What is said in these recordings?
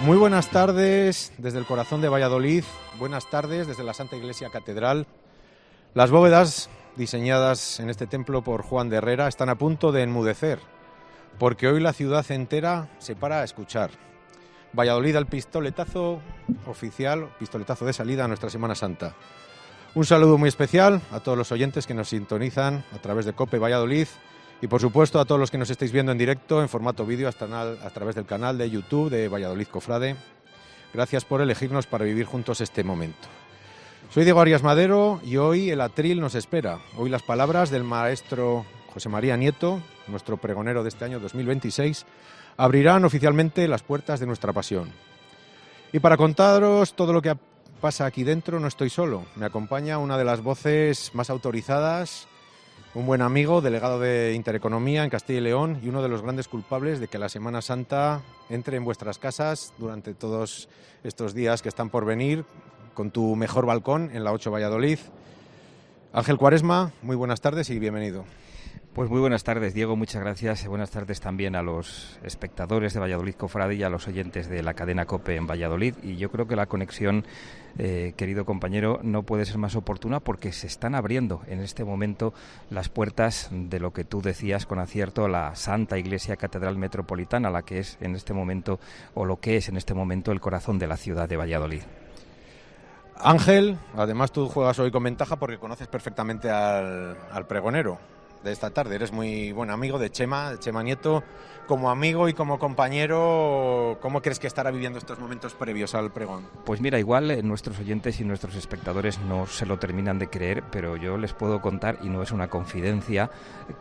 Muy buenas tardes desde el corazón de Valladolid, buenas tardes desde la Santa Iglesia Catedral. Las bóvedas diseñadas en este templo por Juan de Herrera están a punto de enmudecer, porque hoy la ciudad entera se para a escuchar. Valladolid al pistoletazo oficial, pistoletazo de salida a nuestra Semana Santa. Un saludo muy especial a todos los oyentes que nos sintonizan a través de COPE Valladolid y por supuesto a todos los que nos estáis viendo en directo en formato vídeo a través del canal de YouTube de Valladolid Cofrade. Gracias por elegirnos para vivir juntos este momento. Soy Diego Arias Madero y hoy el atril nos espera. Hoy las palabras del maestro José María Nieto, nuestro pregonero de este año 2026, abrirán oficialmente las puertas de nuestra pasión. Y para contaros todo lo que pasa aquí dentro no estoy solo. Me acompaña una de las voces más autorizadas, un buen amigo, delegado de Intereconomía en Castilla y León y uno de los grandes culpables de que la Semana Santa entre en vuestras casas durante todos estos días que están por venir, con tu mejor balcón en la 8 Valladolid. Ángel Cuaresma, muy buenas tardes y bienvenido. Pues muy buenas tardes, Diego, muchas gracias. Buenas tardes también a los espectadores de Valladolid Cofrade y a los oyentes de la cadena COPE en Valladolid. Y yo creo que la conexión, querido compañero, no puede ser más oportuna porque se están abriendo en este momento las puertas de lo que tú decías con acierto, la Santa Iglesia Catedral Metropolitana, la que es en este momento, o lo que es en este momento, el corazón de la ciudad de Valladolid. Ángel, además tú juegas hoy con ventaja porque conoces perfectamente al pregonero de esta tarde. Eres muy buen amigo de Chema Nieto. Como amigo y como compañero, ¿cómo crees que estará viviendo estos momentos previos al pregón? Pues mira, igual nuestros oyentes y nuestros espectadores no se lo terminan de creer, pero yo les puedo contar, y no es una confidencia,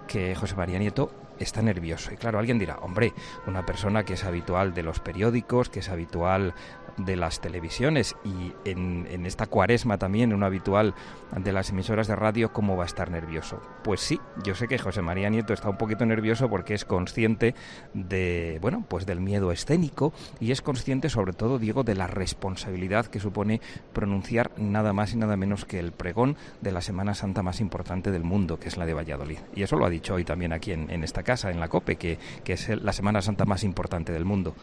que José María Nieto está nervioso. Y claro, alguien dirá, hombre, una persona que es habitual de los periódicos, que es habitual de las televisiones y en esta cuaresma también un habitual de las emisoras de radio, ¿cómo va a estar nervioso? Pues sí, yo sé que José María Nieto está un poquito nervioso porque es consciente de, bueno, pues del miedo escénico y es consciente sobre todo, Diego, de la responsabilidad que supone pronunciar nada más y nada menos que el pregón de la Semana Santa más importante del mundo, que es la de Valladolid. Y eso lo ha dicho hoy también aquí en esta casa, en la COPE, que es la Semana Santa más importante del mundo.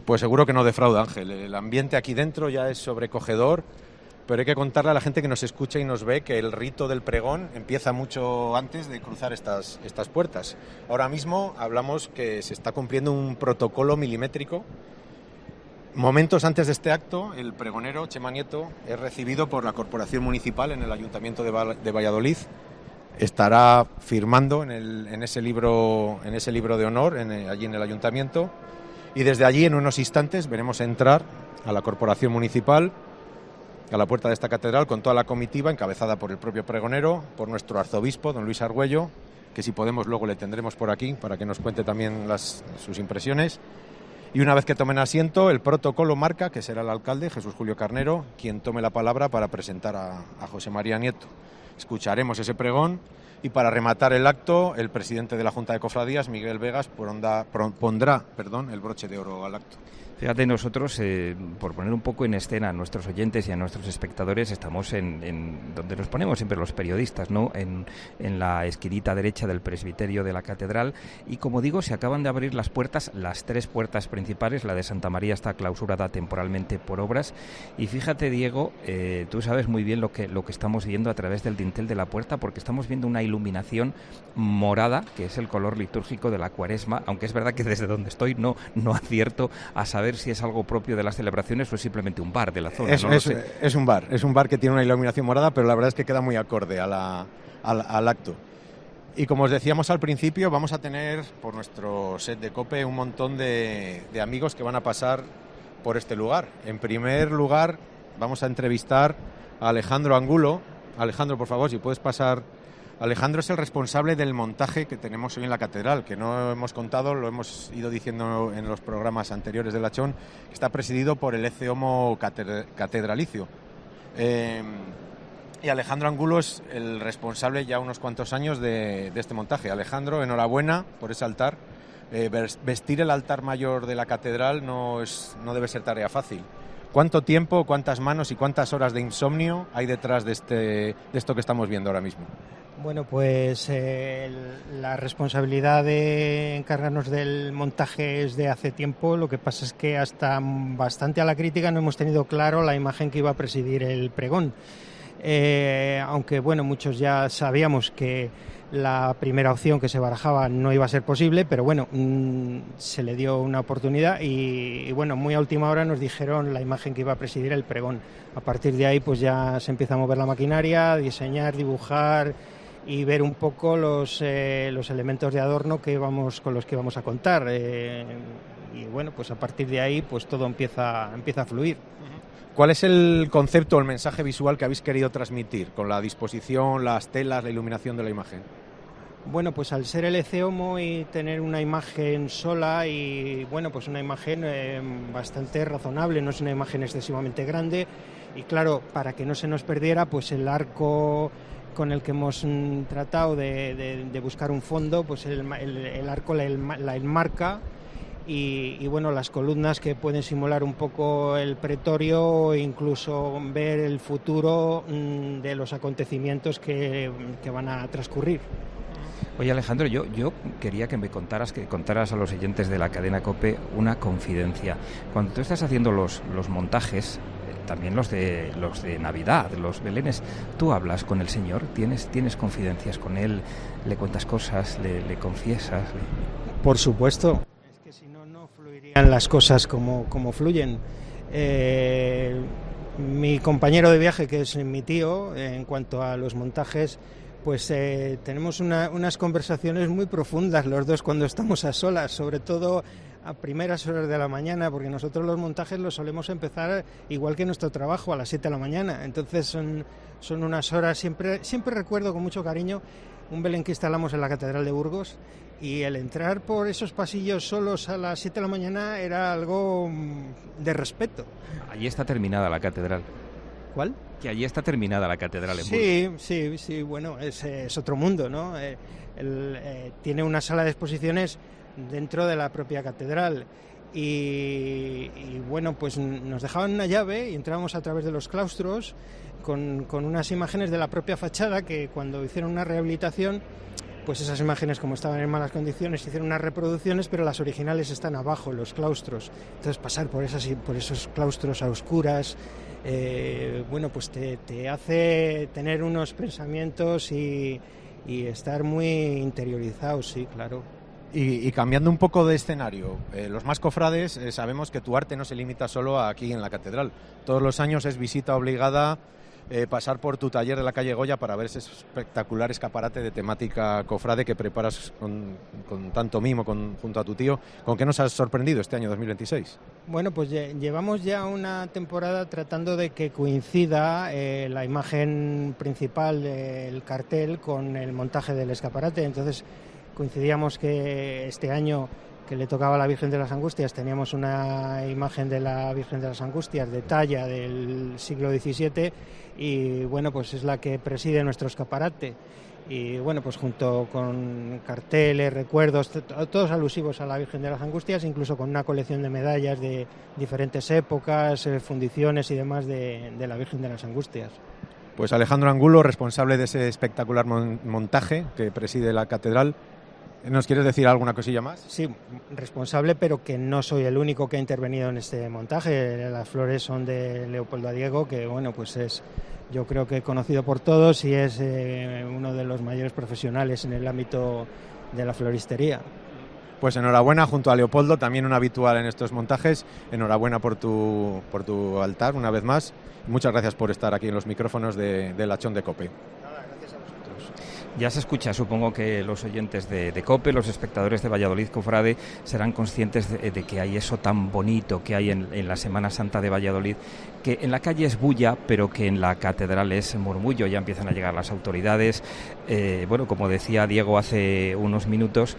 Pues seguro que no defrauda, Ángel. El ambiente aquí dentro ya es sobrecogedor, pero hay que contarle a la gente que nos escucha y nos ve que el rito del pregón empieza mucho antes de cruzar estas puertas. Ahora mismo hablamos que se está cumpliendo un protocolo milimétrico. Momentos antes de este acto, el pregonero Chema Nieto es recibido por la Corporación Municipal en el Ayuntamiento de Valladolid. Estará firmando en ese libro de honor allí en el Ayuntamiento. Y desde allí, en unos instantes, veremos entrar a la Corporación Municipal, a la puerta de esta catedral, con toda la comitiva, encabezada por el propio pregonero, por nuestro arzobispo, don Luis Argüello, que si podemos luego le tendremos por aquí para que nos cuente también sus impresiones. Y una vez que tomen asiento, el protocolo marca que será el alcalde, Jesús Julio Carnero, quien tome la palabra para presentar a José María Nieto. Escucharemos ese pregón. Y para rematar el acto, el presidente de la Junta de Cofradías, Miguel Vegas, pondrá el broche de oro al acto. Fíjate, nosotros, por poner un poco en escena a nuestros oyentes y a nuestros espectadores, estamos en donde nos ponemos siempre los periodistas, ¿no? En la esquinita derecha del presbiterio de la catedral. Y como digo, se acaban de abrir las puertas, las tres puertas principales. La de Santa María está clausurada temporalmente por obras. Y fíjate, Diego, tú sabes muy bien lo que estamos viendo a través del dintel de la puerta, porque estamos viendo una iluminación morada, que es el color litúrgico de la Cuaresma, aunque es verdad que desde donde estoy no acierto a saber si es algo propio de las celebraciones o es simplemente un bar de la zona. Es un bar que tiene una iluminación morada, pero la verdad es que queda muy acorde al acto. Y como os decíamos al principio, vamos a tener por nuestro set de COPE un montón de amigos que van a pasar por este lugar. En primer lugar, vamos a entrevistar a Alejandro Angulo. Alejandro, por favor, si puedes pasar. Alejandro es el responsable del montaje que tenemos hoy en la catedral, que no hemos contado, lo hemos ido diciendo en los programas anteriores de La Chón, que está presidido por el Ecce Homo catedralicio. Y Alejandro Angulo es el responsable ya unos cuantos años de este montaje. Alejandro, enhorabuena por ese altar. Vestir el altar mayor de la catedral no debe ser tarea fácil. ¿Cuánto tiempo, cuántas manos y cuántas horas de insomnio hay detrás de esto que estamos viendo ahora mismo? Bueno, pues la responsabilidad de encargarnos del montaje es de hace tiempo. Lo que pasa es que hasta bastante a la crítica no hemos tenido claro la imagen que iba a presidir el pregón. Aunque bueno, muchos ya sabíamos que la primera opción que se barajaba no iba a ser posible, pero bueno, se le dio una oportunidad y bueno, muy a última hora nos dijeron la imagen que iba a presidir el pregón. A partir de ahí pues ya se empieza a mover la maquinaria, diseñar, dibujar y ver un poco los elementos de adorno con los que vamos a contar. Y bueno, pues a partir de ahí pues todo empieza a fluir. ¿Cuál es el concepto o el mensaje visual que habéis querido transmitir con la disposición, las telas, la iluminación de la imagen? Bueno, pues al ser LC Homo y tener una imagen sola y bueno, pues una imagen bastante razonable, no es una imagen excesivamente grande y claro, para que no se nos perdiera, pues el arco con el que hemos tratado de buscar un fondo, pues el arco la enmarca y bueno, las columnas que pueden simular un poco el pretorio e incluso ver el futuro de los acontecimientos que van a transcurrir. Oye, Alejandro, yo quería que contaras a los oyentes de la cadena COPE una confidencia. Cuando tú estás haciendo los montajes, también los de Navidad, los belenes, ¿tú hablas con el Señor? ¿Tienes confidencias con Él? ¿Le cuentas cosas? ¿Le confiesas? Por supuesto. Es que si no, no fluirían las cosas como fluyen. Mi compañero de viaje, que es mi tío, en cuanto a los montajes, pues tenemos unas conversaciones muy profundas los dos cuando estamos a solas, sobre todo a primeras horas de la mañana, porque nosotros los montajes los solemos empezar igual que nuestro trabajo, a las 7 de la mañana. Entonces son unas horas, siempre recuerdo con mucho cariño un Belén que instalamos en la Catedral de Burgos y el entrar por esos pasillos solos a las 7 de la mañana era algo de respeto. Allí está terminada la catedral. ¿Cuál? Que allí está terminada la catedral en Burgos. Sí, bueno, es otro mundo, ¿no? Tiene una sala de exposiciones dentro de la propia catedral y bueno, pues nos dejaban una llave y entrábamos a través de los claustros con unas imágenes de la propia fachada que cuando hicieron una rehabilitación, pues esas imágenes, como estaban en malas condiciones, hicieron unas reproducciones, pero las originales están abajo, en los claustros. Entonces pasar por esos claustros a oscuras, bueno, pues te hace tener unos pensamientos y estar muy interiorizado, sí, claro. Y cambiando un poco de escenario, los más cofrades sabemos que tu arte no se limita solo aquí en la catedral. Todos los años es visita obligada pasar por tu taller de la calle Goya para ver ese espectacular escaparate de temática cofrade que preparas con tanto mimo junto a tu tío. ¿Con qué nos has sorprendido este año 2026? Bueno, pues llevamos ya una temporada tratando de que coincida la imagen principal del cartel con el montaje del escaparate. Entonces coincidíamos que este año que le tocaba a la Virgen de las Angustias teníamos una imagen de la Virgen de las Angustias de talla del siglo XVII y bueno, pues es la que preside nuestro escaparate y bueno, pues junto con carteles, recuerdos, todos alusivos a la Virgen de las Angustias, incluso con una colección de medallas de diferentes épocas, fundiciones y demás de la Virgen de las Angustias. Pues Alejandro Angulo, responsable de ese espectacular montaje que preside la catedral. ¿Nos quieres decir alguna cosilla más? Sí, responsable, pero que no soy el único que ha intervenido en este montaje. Las flores son de Leopoldo Adiego, que bueno, pues es, yo creo que conocido por todos y es uno de los mayores profesionales en el ámbito de la floristería. Pues enhorabuena junto a Leopoldo, también un habitual en estos montajes. Enhorabuena por tu altar una vez más. Muchas gracias por estar aquí en los micrófonos de La Chón de COPE. Ya se escucha, supongo que los oyentes de COPE, los espectadores de Valladolid Cofrade, serán conscientes de que hay eso tan bonito que hay en la Semana Santa de Valladolid, que en la calle es bulla, pero que en la catedral es murmullo. Ya empiezan a llegar las autoridades. Bueno, como decía Diego hace unos minutos,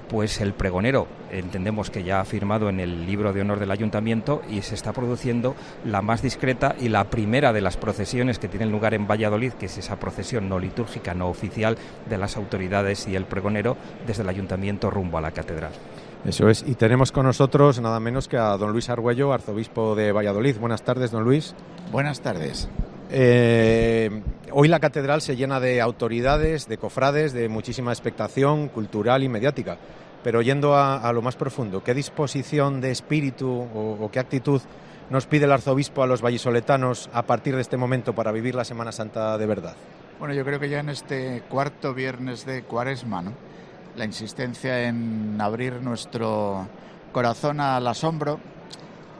pues el pregonero entendemos que ya ha firmado en el libro de honor del ayuntamiento y se está produciendo la más discreta y la primera de las procesiones que tienen lugar en Valladolid, que es esa procesión no litúrgica, no oficial, de las autoridades y el pregonero desde el ayuntamiento rumbo a la catedral. Eso es, y tenemos con nosotros nada menos que a don Luis Argüello, arzobispo de Valladolid. Buenas tardes, don Luis. Buenas tardes. Hoy la catedral se llena de autoridades, de cofrades, de muchísima expectación cultural y mediática. Pero yendo a lo más profundo, ¿qué disposición de espíritu o qué actitud nos pide el arzobispo a los vallisoletanos a partir de este momento para vivir la Semana Santa de verdad? Bueno, yo creo que ya en este cuarto viernes de Cuaresma, ¿no?, la insistencia en abrir nuestro corazón al asombro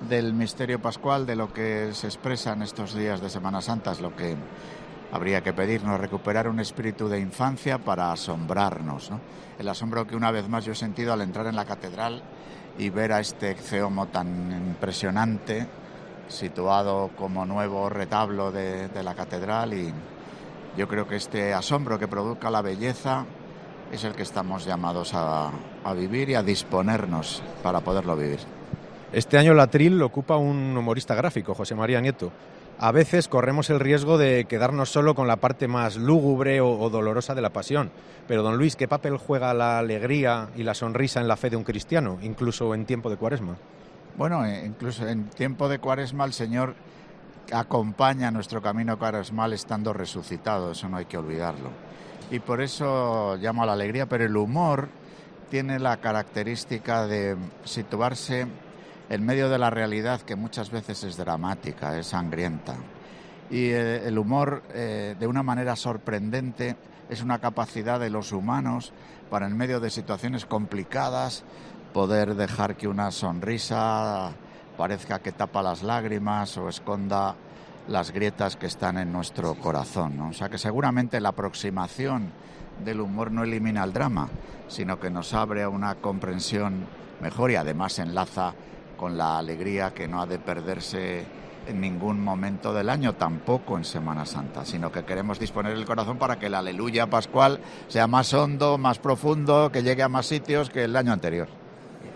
del misterio pascual, de lo que se expresa en estos días de Semana Santa, es lo que habría que pedirnos, recuperar un espíritu de infancia para asombrarnos, ¿no? El asombro que una vez más yo he sentido al entrar en la catedral y ver a este ecce-homo tan impresionante, situado como nuevo retablo de la catedral, y yo creo que este asombro que produzca la belleza es el que estamos llamados a vivir y a disponernos para poderlo vivir. Este año el atril lo ocupa un humorista gráfico, José María Nieto. A veces corremos el riesgo de quedarnos solo con la parte más lúgubre o dolorosa de la pasión. Pero, don Luis, ¿qué papel juega la alegría y la sonrisa en la fe de un cristiano, incluso en tiempo de Cuaresma? Bueno, incluso en tiempo de Cuaresma el Señor acompaña nuestro camino cuaresmal estando resucitado, eso no hay que olvidarlo. Y por eso llamo a la alegría, pero el humor tiene la característica de situarse en medio de la realidad, que muchas veces es dramática, es sangrienta. Y el humor, de una manera sorprendente, es una capacidad de los humanos para, en medio de situaciones complicadas, poder dejar que una sonrisa parezca que tapa las lágrimas o esconda las grietas que están en nuestro corazón, ¿no? O sea que seguramente la aproximación del humor no elimina el drama, sino que nos abre a una comprensión mejor, y además enlaza con la alegría que no ha de perderse en ningún momento del año, tampoco en Semana Santa, sino que queremos disponer el corazón para que el aleluya pascual sea más hondo, más profundo, que llegue a más sitios que el año anterior.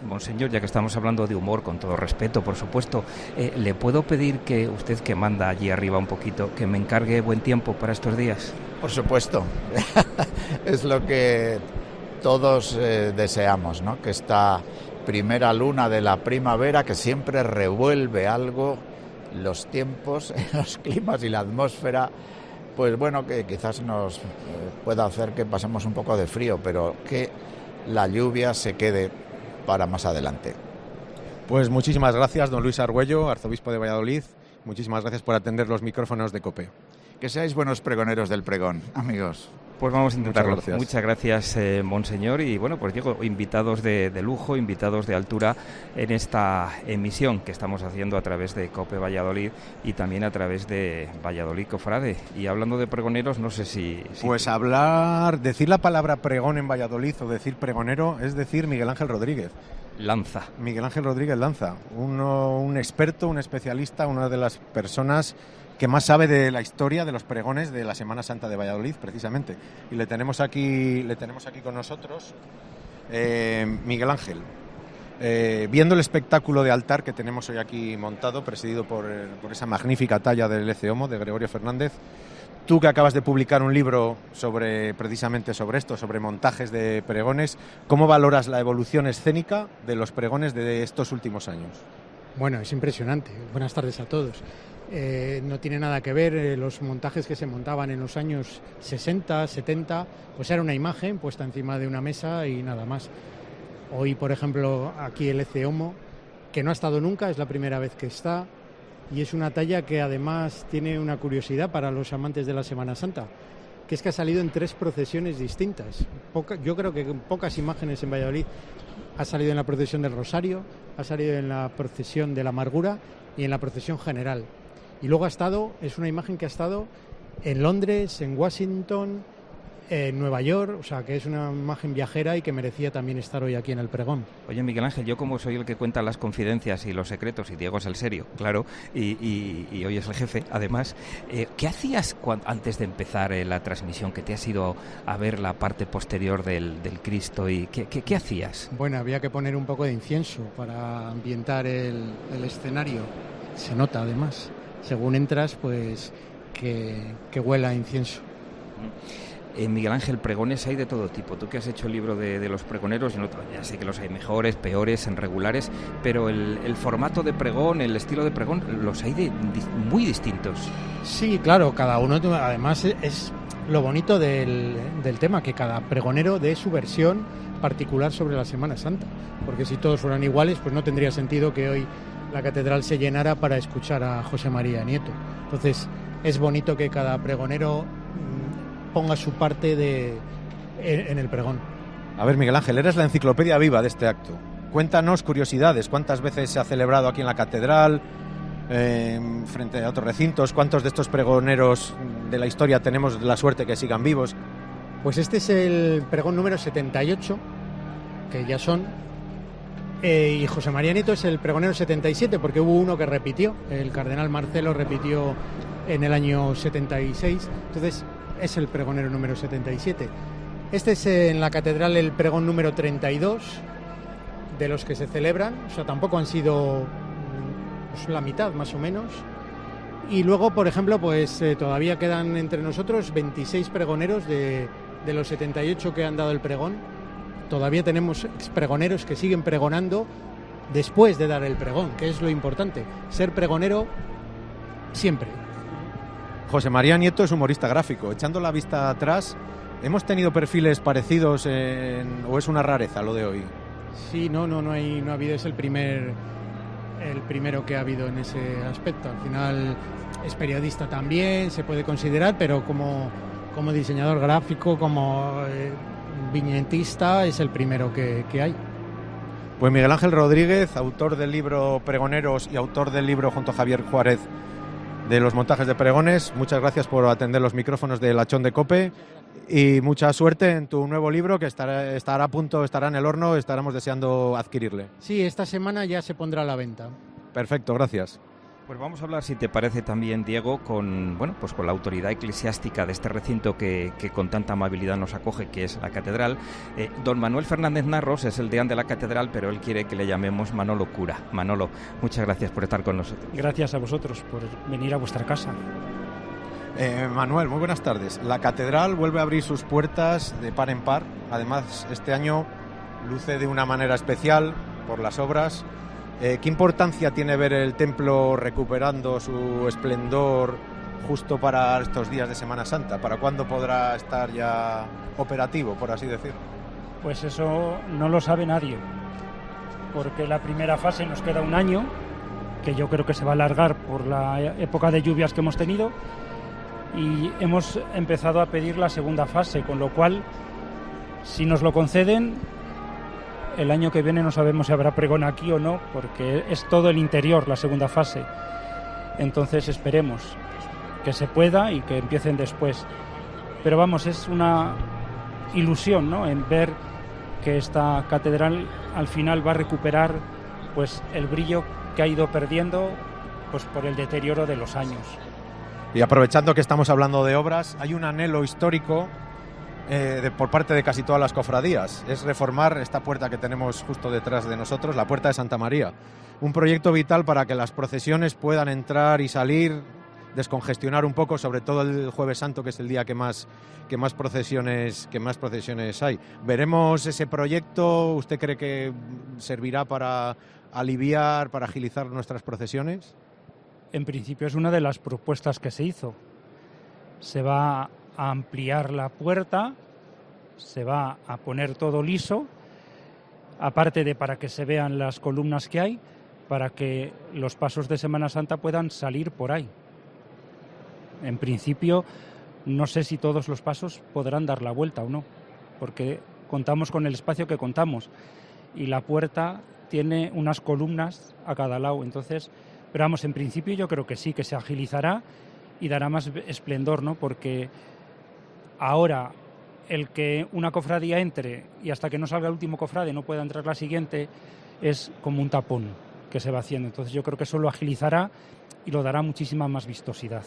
Monseñor, ya que estamos hablando de humor, con todo respeto, por supuesto, ¿le puedo pedir que usted, que manda allí arriba un poquito, que me encargue buen tiempo para estos días? Por supuesto, es lo que todos deseamos, ¿no? Que esta primera luna de la primavera, que siempre revuelve algo, los tiempos, los climas y la atmósfera, pues bueno, que quizás nos pueda hacer que pasemos un poco de frío, pero que la lluvia se quede para más adelante. Pues muchísimas gracias, don Luis Argüello, arzobispo de Valladolid. Muchísimas gracias por atender los micrófonos de COPE. Que seáis buenos pregoneros del pregón, amigos. Pues vamos a intentarlo. Muchas gracias, Monseñor. Y bueno, pues digo, invitados de lujo, invitados de altura en esta emisión que estamos haciendo a través de COPE Valladolid y también a través de Valladolid Cofrade. Y hablando de pregoneros, no sé si... Pues decir la palabra pregón en Valladolid o decir pregonero es decir Miguel Ángel Rodríguez. Lanza. Miguel Ángel Rodríguez Lanza, un experto, un especialista, una de las personas que más sabe de la historia de los pregones de la Semana Santa de Valladolid, precisamente. Y le tenemos aquí con nosotros. Miguel Ángel, viendo el espectáculo de altar que tenemos hoy aquí montado, presidido por esa magnífica talla del ecce-homo de Gregorio Fernández, tú que acabas de publicar un libro precisamente sobre esto, sobre montajes de pregones, ¿cómo valoras la evolución escénica de los pregones de estos últimos años? Bueno, es impresionante. Buenas tardes a todos. No tiene nada que ver los montajes que se montaban en los años 60, 70, pues era una imagen puesta encima de una mesa y nada más. Hoy, por ejemplo, aquí el ecce-homo, que no ha estado nunca, es la primera vez que está, y es una talla que además tiene una curiosidad para los amantes de la Semana Santa, que es que ha salido en 3 procesiones distintas. Yo creo que pocas imágenes en Valladolid. Ha salido en la procesión del Rosario, ha salido en la procesión de la Amargura y en la procesión general. Y luego es una imagen que ha estado en Londres, en Washington, en Nueva York, o sea que es una imagen viajera y que merecía también estar hoy aquí en el pregón. Oye, Miguel Ángel, yo como soy el que cuenta las confidencias y los secretos, y Diego es el serio, claro, y hoy es el jefe, además, ¿qué hacías antes de empezar la transmisión, que te has ido a ver la parte posterior del Cristo? Y ¿qué hacías? Bueno, había que poner un poco de incienso para ambientar el escenario. Se nota, además, según entras, pues que huela a incienso. Miguel Ángel, pregones hay de todo tipo. Tú que has hecho el libro de los pregoneros, ya sé que los hay mejores, peores, regulares, pero el formato de pregón, el estilo de pregón, los hay muy distintos. Sí, claro, cada uno, además es lo bonito del tema, que cada pregonero dé su versión particular sobre la Semana Santa, porque si todos fueran iguales, pues no tendría sentido que hoy la catedral se llenara para escuchar a José María Nieto. Entonces es bonito que cada pregonero ponga su parte en el pregón. A ver, Miguel Ángel, eres la enciclopedia viva de este acto. Cuéntanos curiosidades, ¿cuántas veces se ha celebrado aquí en la catedral, frente a otros recintos? ¿Cuántos de estos pregoneros de la historia tenemos la suerte que sigan vivos? Pues este es el pregón número 78, que ya son, y José María Nieto es el pregonero 77, porque hubo uno que repitió, el cardenal Marcelo repitió en el año 76, entonces es el pregonero número 77. Este es en la catedral el pregón número 32 de los que se celebran, o sea, tampoco han sido pues, la mitad más o menos. Y luego, por ejemplo, pues todavía quedan entre nosotros 26 pregoneros de los 78 que han dado el pregón. Todavía tenemos pregoneros que siguen pregonando después de dar el pregón, que es lo importante, ser pregonero siempre. José María Nieto es humorista gráfico. Echando la vista atrás, ¿hemos tenido perfiles parecidos o es una rareza lo de hoy? Sí, no ha habido, es el primero que ha habido en ese aspecto. Al final es periodista también, se puede considerar, pero como diseñador gráfico, como viñetista, es el primero que hay. Pues Miguel Ángel Rodríguez, autor del libro Pregoneros y autor del libro junto a Javier Juárez de los montajes de pregones, muchas gracias por atender los micrófonos de Lachón de Cope y mucha suerte en tu nuevo libro, que estará a punto, estará en el horno, estaremos deseando adquirirle. Sí, esta semana ya se pondrá a la venta. Perfecto, gracias. Pues vamos a hablar, si te parece también, Diego, con la autoridad eclesiástica de este recinto que con tanta amabilidad nos acoge, que es la catedral. Don Manuel Fernández Narros es el deán de la catedral, pero él quiere que le llamemos Manolo Cura. Manolo, muchas gracias por estar con nosotros. Gracias a vosotros por venir a vuestra casa. Manuel, muy buenas tardes. La catedral vuelve a abrir sus puertas de par en par. Además, este año luce de una manera especial por las obras. ¿Qué importancia tiene ver el templo recuperando su esplendor justo para estos días de Semana Santa? ¿Para cuándo podrá estar ya operativo, por así decirlo? Pues eso no lo sabe nadie, porque la primera fase nos queda un año, que yo creo que se va a alargar por la época de lluvias que hemos tenido, y hemos empezado a pedir la segunda fase, con lo cual, si nos lo conceden, el año que viene no sabemos si habrá pregón aquí o no, porque es todo el interior la segunda fase. Entonces esperemos que se pueda y que empiecen después. Pero vamos, es una ilusión, ¿no?, en ver que esta catedral al final va a recuperar pues el brillo que ha ido perdiendo pues por el deterioro de los años. Y aprovechando que estamos hablando de obras, hay un anhelo histórico por parte de casi todas las cofradías, es reformar esta puerta que tenemos justo detrás de nosotros, la Puerta de Santa María. Un proyecto vital para que las procesiones puedan entrar y salir, descongestionar un poco, sobre todo el Jueves Santo, que es el día que más procesiones hay. ¿Veremos ese proyecto? ¿Usted cree que servirá para aliviar, para agilizar nuestras procesiones? En principio es una de las propuestas que se hizo. Se va a ampliar la puerta, se va a poner todo liso, aparte de para que se vean las columnas que hay, para que los pasos de Semana Santa puedan salir por ahí. En principio, no sé si todos los pasos podrán dar la vuelta o no, porque contamos con el espacio que contamos y la puerta tiene unas columnas a cada lado, entonces, pero vamos, en principio yo creo que sí, que se agilizará y dará más esplendor, ¿no? Porque ahora el que una cofradía entre y hasta que no salga el último cofrade no pueda entrar la siguiente es como un tapón que se va haciendo. Entonces yo creo que eso lo agilizará y lo dará muchísima más vistosidad.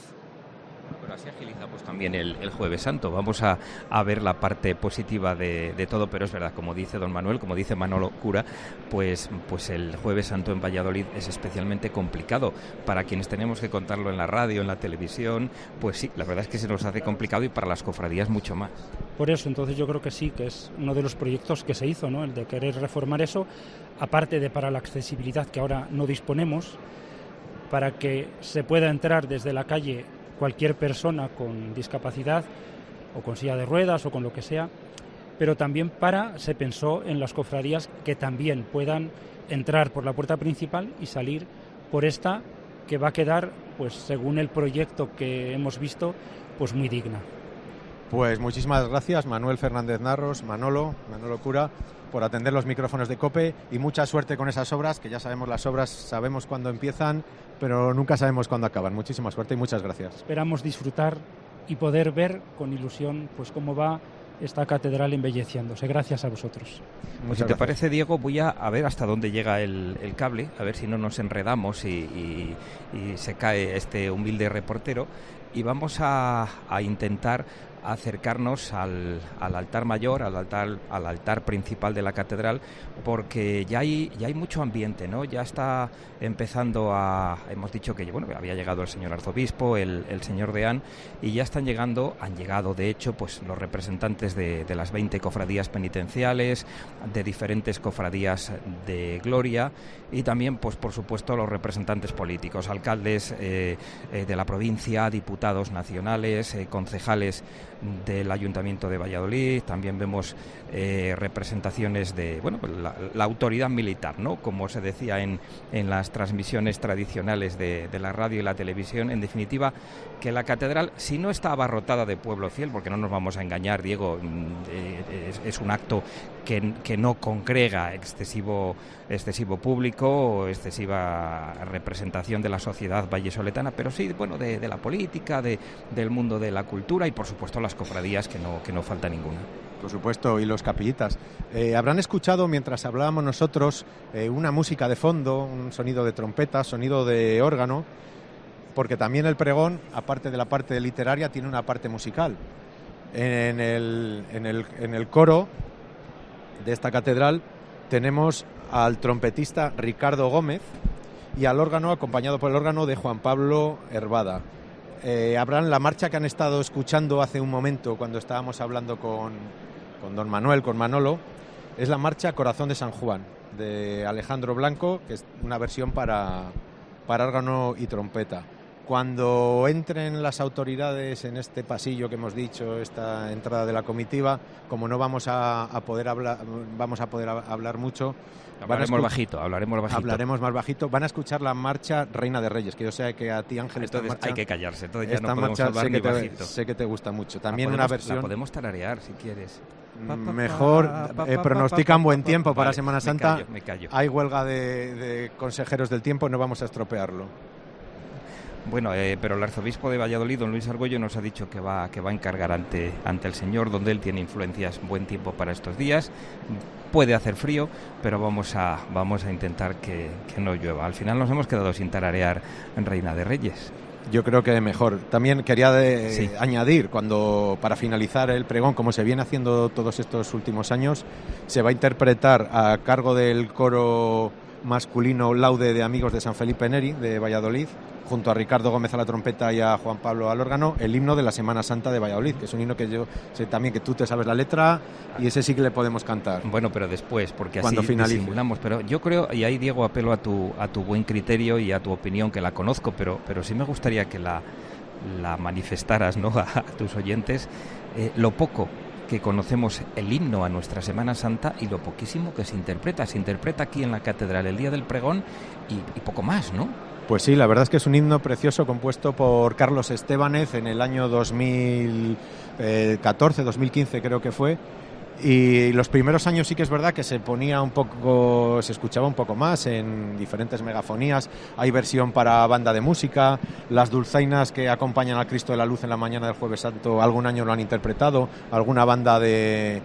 Pero así agilizamos también el Jueves Santo. Vamos a ver la parte positiva de todo, pero es verdad, como dice don Manuel, como dice Manolo Cura, pues el Jueves Santo en Valladolid es especialmente complicado. Para quienes tenemos que contarlo en la radio, en la televisión, pues sí, la verdad es que se nos hace complicado, y para las cofradías mucho más. Por eso, entonces yo creo que sí, que es uno de los proyectos que se hizo, ¿no? El de querer reformar eso, aparte de para la accesibilidad que ahora no disponemos, para que se pueda entrar desde la calle cualquier persona con discapacidad o con silla de ruedas o con lo que sea, pero también se pensó en las cofradías que también puedan entrar por la puerta principal y salir por esta, que va a quedar, pues según el proyecto que hemos visto, pues muy digna. Pues muchísimas gracias, Manuel Fernández Narros, Manolo Cura, por atender los micrófonos de COPE, y mucha suerte con esas obras, que ya sabemos las obras, sabemos cuándo empiezan, pero nunca sabemos cuándo acaban. Muchísima suerte y muchas gracias. Esperamos disfrutar y poder ver con ilusión pues cómo va esta catedral embelleciéndose. Gracias a vosotros. Pues si te parece, Diego, voy a ver hasta dónde llega el cable, a ver si no nos enredamos y se cae este humilde reportero, y vamos a intentar acercarnos al altar mayor, al altar principal de la catedral, porque ya hay mucho ambiente, ¿no? Ya está empezando hemos dicho que había llegado el señor arzobispo, el señor deán, y ya han llegado de hecho pues los representantes de las 20 cofradías penitenciales, de diferentes cofradías de gloria, y también pues por supuesto los representantes políticos, alcaldes de la provincia, diputados nacionales, concejales del Ayuntamiento de Valladolid. También vemos representaciones de la autoridad militar, ¿no? Como se decía en las transmisiones tradicionales de la radio y la televisión. En definitiva, que la catedral, si no está abarrotada de pueblo fiel, porque no nos vamos a engañar, Diego, es un acto que no congrega excesivo público o excesiva representación de la sociedad vallesoletana, pero sí de la política, del mundo de la cultura, y por supuesto las cofradías, que no falta ninguna. Por supuesto, y los capillitas. Habrán escuchado, mientras hablábamos nosotros, una música de fondo, un sonido de trompeta, sonido de órgano, porque también el pregón, aparte de la parte literaria, tiene una parte musical. En el coro de esta catedral tenemos al trompetista Ricardo Gómez y al órgano, acompañado por el órgano de Juan Pablo Hervada. Habrán la marcha que han estado escuchando hace un momento cuando estábamos hablando con don Manuel, con Manolo, es la marcha Corazón de San Juan, de Alejandro Blanco, que es una versión para órgano y trompeta. Cuando entren las autoridades en este pasillo que hemos dicho, esta entrada de la comitiva, como no vamos a poder hablar mucho, hablaremos más bajito. Van a escuchar la marcha Reina de Reyes, que yo sé que a ti, Ángel, entonces hay que callarse, entonces ya no podemos marcha hablar ni bajito. Sé que te gusta mucho. También una versión. La podemos tararear si quieres. Mejor, pronostican buen tiempo para Semana Santa. Me callo. Hay huelga de consejeros del tiempo, no vamos a estropearlo. Bueno, pero el arzobispo de Valladolid, don Luis Argüello, nos ha dicho que va a encargar ante el Señor, donde él tiene influencias, buen tiempo para estos días. Puede hacer frío, pero vamos a intentar que no llueva. Al final nos hemos quedado sin tararear en Reina de Reyes. Yo creo que mejor. También quería añadir, para finalizar el pregón, como se viene haciendo todos estos últimos años, se va a interpretar a cargo del coro masculino Laude de Amigos de San Felipe Neri, de Valladolid, junto a Ricardo Gómez a la trompeta y a Juan Pablo al órgano, el himno de la Semana Santa de Valladolid, que es un himno que yo sé también que tú te sabes la letra, y ese sí que le podemos cantar. Bueno, pero después, porque cuando así disimulamos. Pero yo creo, y ahí, Diego, apelo a tu buen criterio y a tu opinión, que la conozco, pero sí me gustaría que la manifestaras, ¿no?, a tus oyentes, lo poco que conocemos el himno a nuestra Semana Santa y lo poquísimo que se interpreta. Se interpreta aquí en la catedral el día del pregón y poco más, ¿no? Pues sí, la verdad es que es un himno precioso compuesto por Carlos Estébanez en el año 2014, 2015 creo que fue. Y los primeros años sí que es verdad que se escuchaba un poco más en diferentes megafonías. Hay versión para banda de música, las dulzainas que acompañan al Cristo de la Luz en la mañana del Jueves Santo algún año lo han interpretado, alguna banda de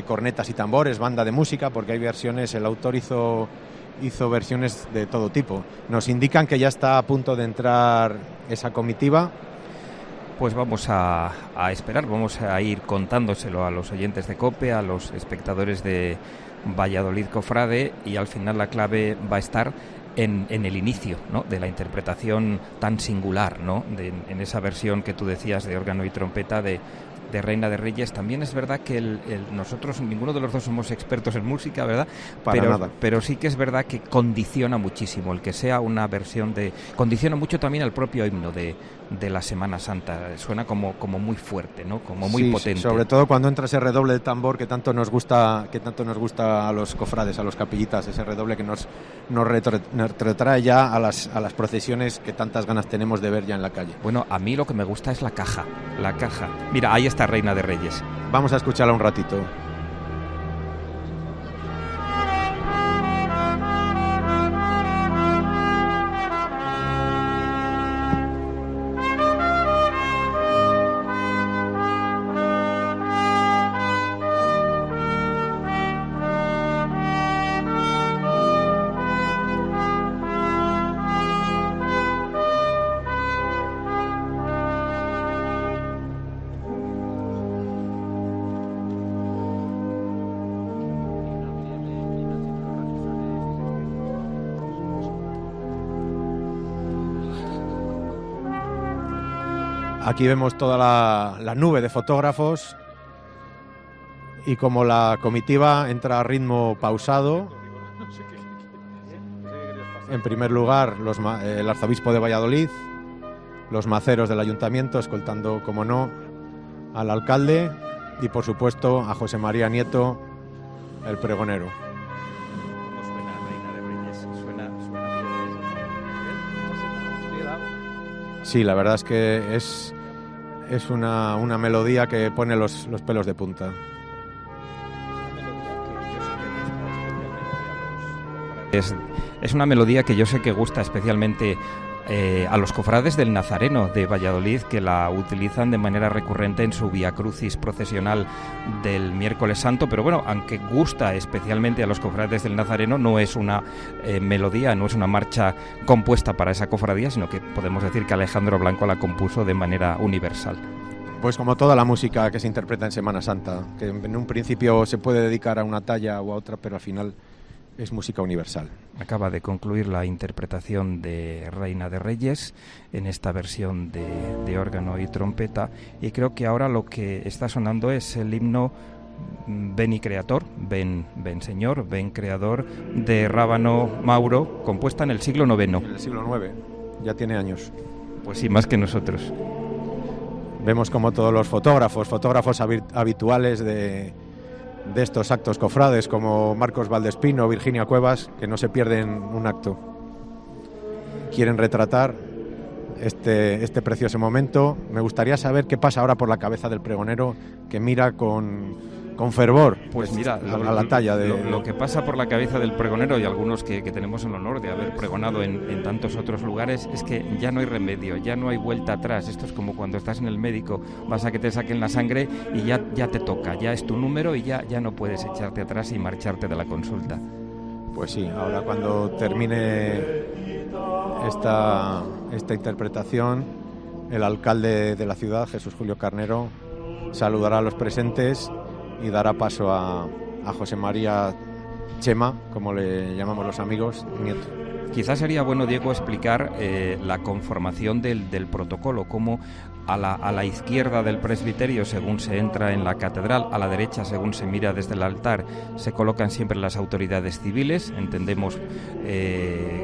cornetas y tambores, banda de música, porque hay versiones, el autor hizo versiones de todo tipo. Nos indican que ya está a punto de entrar esa comitiva. Pues vamos a esperar, vamos a ir contándoselo a los oyentes de COPE, a los espectadores de Valladolid Cofrade, y al final la clave va a estar en el inicio, ¿no?, de la interpretación tan singular, ¿no?, en esa versión que tú decías de órgano y trompeta de Reina de Reyes. También es verdad que nosotros, ninguno de los dos somos expertos en música, ¿verdad? Pero sí que es verdad que condiciona muchísimo el que sea una versión condiciona mucho también al propio himno de la Semana Santa. Suena como muy fuerte, ¿no?, como muy potente. Sí, sobre todo cuando entra ese redoble de tambor que tanto nos gusta a los cofrades, a los capillitas, ese redoble que nos retrae ya a las procesiones que tantas ganas tenemos de ver ya en la calle. Bueno, a mí lo que me gusta es la caja. Mira, ahí está Reina de Reyes. Vamos a escucharla un ratito. Aquí vemos toda la nube de fotógrafos y como la comitiva entra a ritmo pausado. En primer lugar, el arzobispo de Valladolid, los maceros del ayuntamiento, escoltando, como no, al alcalde y, por supuesto, a José María Nieto, el pregonero. ¿Cómo suena Reina de Reyes? Suena bien. Sí, la verdad es que es una melodía que pone los pelos de punta. Es una melodía que yo sé que gusta especialmente a los cofrades del Nazareno de Valladolid, que la utilizan de manera recurrente en su Vía Crucis procesional del Miércoles Santo, pero bueno, aunque gusta especialmente a los cofrades del Nazareno, no es una melodía, no es una marcha compuesta para esa cofradía, sino que podemos decir que Alejandro Blanco la compuso de manera universal. Pues como toda la música que se interpreta en Semana Santa, que en un principio se puede dedicar a una talla o a otra, pero al final es música universal. Acaba de concluir la interpretación de Reina de Reyes en esta versión de órgano y trompeta, y creo que ahora lo que está sonando es el himno Veni Creator, ven Señor, ven Creador, de Rábano Mauro, compuesta en el siglo IX. En el siglo IX, ya tiene años. Pues sí, más que nosotros. Vemos como todos los fotógrafos habituales de estos actos cofrades, como Marcos Valdespino, Virginia Cuevas, que no se pierden un acto, quieren retratar este precioso momento. Me gustaría saber qué pasa ahora por la cabeza del pregonero, que mira con fervor, pues mira, a la talla de... Lo que pasa por la cabeza del pregonero, y algunos que tenemos el honor de haber pregonado en tantos otros lugares, es que ya no hay remedio, ya no hay vuelta atrás. Esto es como cuando estás en el médico, vas a que te saquen la sangre y ya te toca, ya es tu número y ya no puedes echarte atrás y marcharte de la consulta. Pues sí, ahora cuando termine esta interpretación, el alcalde de la ciudad, Jesús Julio Carnero, saludará a los presentes y dará paso a José María Chema, como le llamamos los amigos, Nieto. Quizás sería bueno, Diego, explicar la conformación del protocolo, cómo a la izquierda del presbiterio, según se entra en la catedral, a la derecha, según se mira desde el altar, se colocan siempre las autoridades civiles, entendemos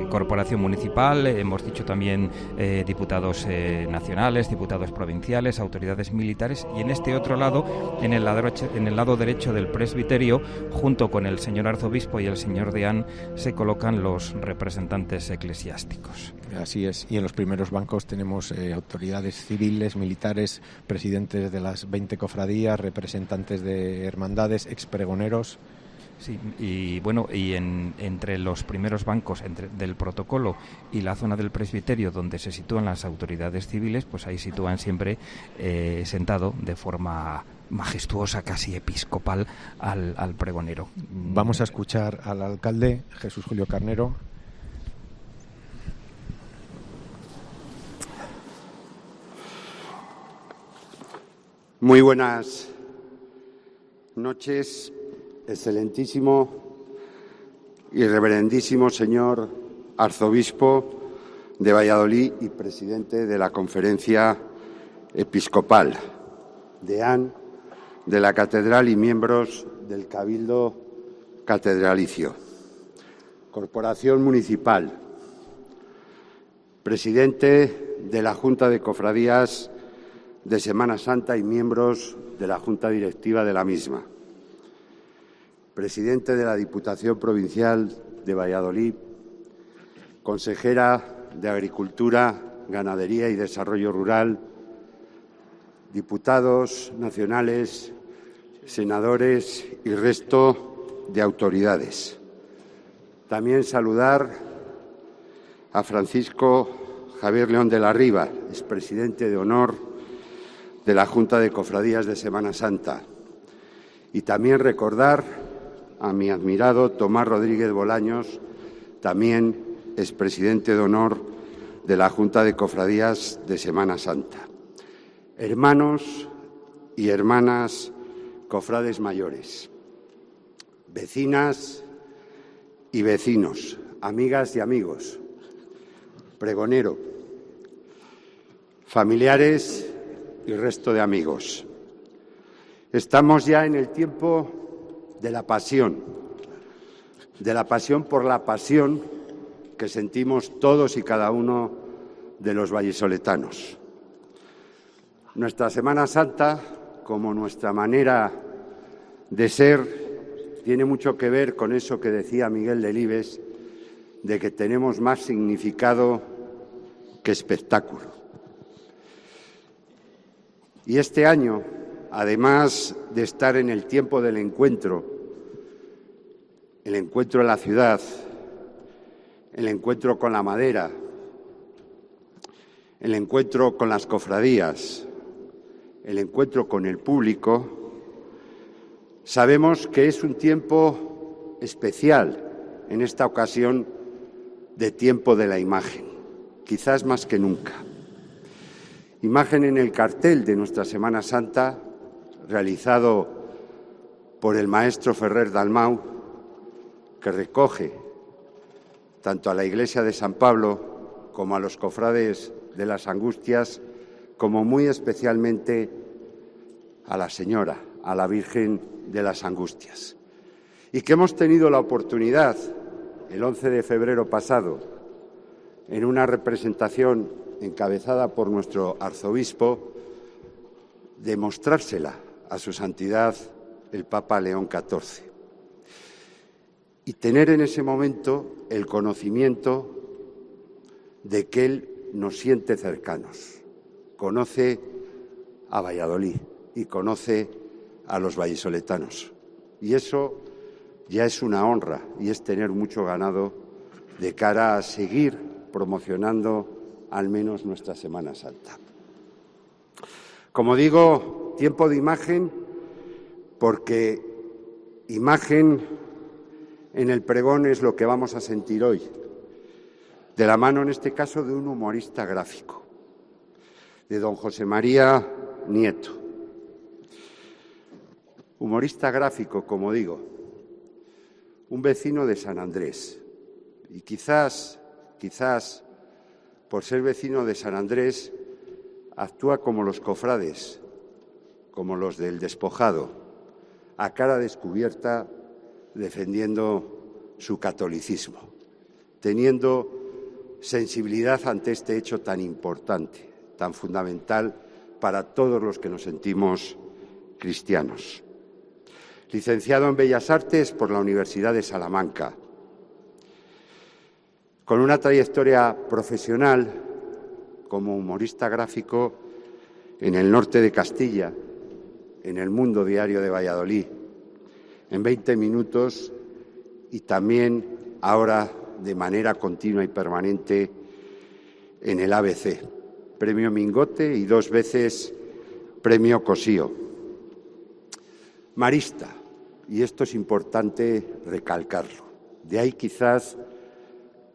corporación municipal, hemos dicho también diputados nacionales, diputados provinciales, autoridades militares, y en este otro lado, en el lado derecho del presbiterio, junto con el señor arzobispo y el señor deán, se colocan los representantes eclesiásticos. Así es, y en los primeros bancos tenemos autoridades civiles, militares, presidentes de las 20 cofradías, representantes de hermandades, expregoneros. Sí, y bueno, y entre los primeros bancos del protocolo y la zona del presbiterio donde se sitúan las autoridades civiles, pues ahí sitúan siempre sentado de forma majestuosa, casi episcopal, al pregonero. Vamos a escuchar al alcalde Jesús Julio Carnero. Muy buenas noches, excelentísimo y reverendísimo señor arzobispo de Valladolid y presidente de la Conferencia Episcopal, deán de la Catedral y miembros del Cabildo Catedralicio, Corporación Municipal, presidente de la Junta de Cofradías de Semana Santa y miembros de la Junta Directiva de la misma, presidente de la Diputación Provincial de Valladolid, consejera de Agricultura, Ganadería y Desarrollo Rural, diputados nacionales, senadores y resto de autoridades. También saludar a Francisco Javier León de la Riva, expresidente de honor de la Junta de Cofradías de Semana Santa. Y también recordar a mi admirado Tomás Rodríguez Bolaños, también expresidente de honor de la Junta de Cofradías de Semana Santa. Hermanos y hermanas cofrades mayores, vecinas y vecinos, amigas y amigos, pregonero, familiares y resto de amigos. Estamos ya en el tiempo de la pasión por la pasión que sentimos todos y cada uno de los vallisoletanos. Nuestra Semana Santa, como nuestra manera de ser, tiene mucho que ver con eso que decía Miguel Delibes, de que tenemos más significado que espectáculo. Y este año, además de estar en el tiempo del encuentro en la ciudad, el encuentro con la madera, el encuentro con las cofradías, el encuentro con el público, sabemos que es un tiempo especial, en esta ocasión, de tiempo de la imagen, quizás más que nunca. Imagen en el cartel de nuestra Semana Santa, realizado por el maestro Ferrer Dalmau, que recoge tanto a la Iglesia de San Pablo como a los cofrades de las Angustias, como muy especialmente a la Señora, a la Virgen de las Angustias. Y que hemos tenido la oportunidad, el 11 de febrero pasado, en una representación encabezada por nuestro arzobispo, de mostrársela a su santidad el Papa León XIV. Y tener en ese momento el conocimiento de que Él nos siente cercanos, conoce a Valladolid y conoce a los vallisoletanos. Y eso ya es una honra y es tener mucho ganado de cara a seguir promocionando al menos nuestra Semana Santa. Como digo, tiempo de imagen, porque imagen en el pregón es lo que vamos a sentir hoy, de la mano en este caso de un humorista gráfico, de don José María Nieto. Humorista gráfico, como digo, un vecino de San Andrés. Y quizás, por ser vecino de San Andrés, actúa como los cofrades, como los del despojado, a cara descubierta, defendiendo su catolicismo, teniendo sensibilidad ante este hecho tan importante, tan fundamental para todos los que nos sentimos cristianos. Licenciado en Bellas Artes por la Universidad de Salamanca, con una trayectoria profesional como humorista gráfico en el norte de Castilla, en El Mundo Diario de Valladolid, en 20 minutos y también ahora de manera continua y permanente en el ABC, Premio Mingote y 2 veces Premio Cosío. Marista, y esto es importante recalcarlo, de ahí quizás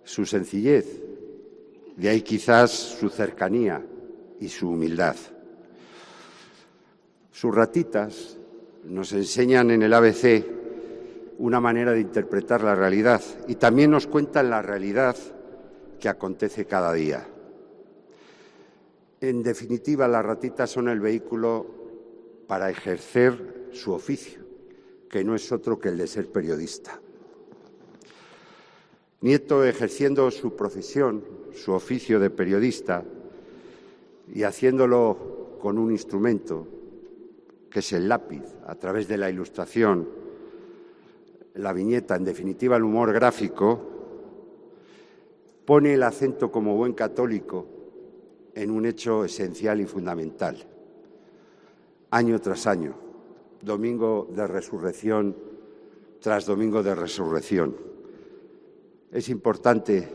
su sencillez, de ahí quizás su cercanía y su humildad. Sus ratitas nos enseñan en el ABC una manera de interpretar la realidad y también nos cuentan la realidad que acontece cada día. En definitiva, las ratitas son el vehículo para ejercer su oficio, que no es otro que el de ser periodista. Nieto, ejerciendo su profesión, su oficio de periodista, y haciéndolo con un instrumento, que es el lápiz, a través de la ilustración, la viñeta, en definitiva el humor gráfico, pone el acento como buen católico en un hecho esencial y fundamental. Año tras año, domingo de resurrección tras domingo de resurrección. Es importante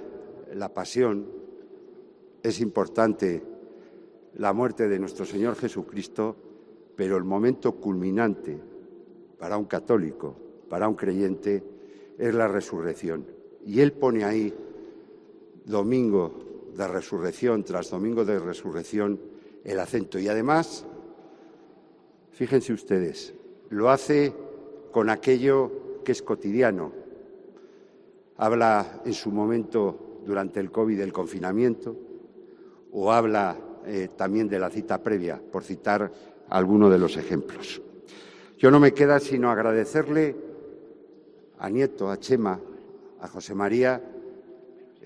la pasión, es importante la muerte de nuestro Señor Jesucristo, pero el momento culminante para un católico, para un creyente, es la resurrección. Y él pone ahí domingo de resurrección tras domingo de resurrección el acento. Y además, fíjense ustedes, lo hace con aquello que es cotidiano. Habla en su momento durante el COVID del confinamiento, o habla también de la cita previa, por citar alguno de los ejemplos. Yo no me queda sino agradecerle a Nieto, a Chema, a José María,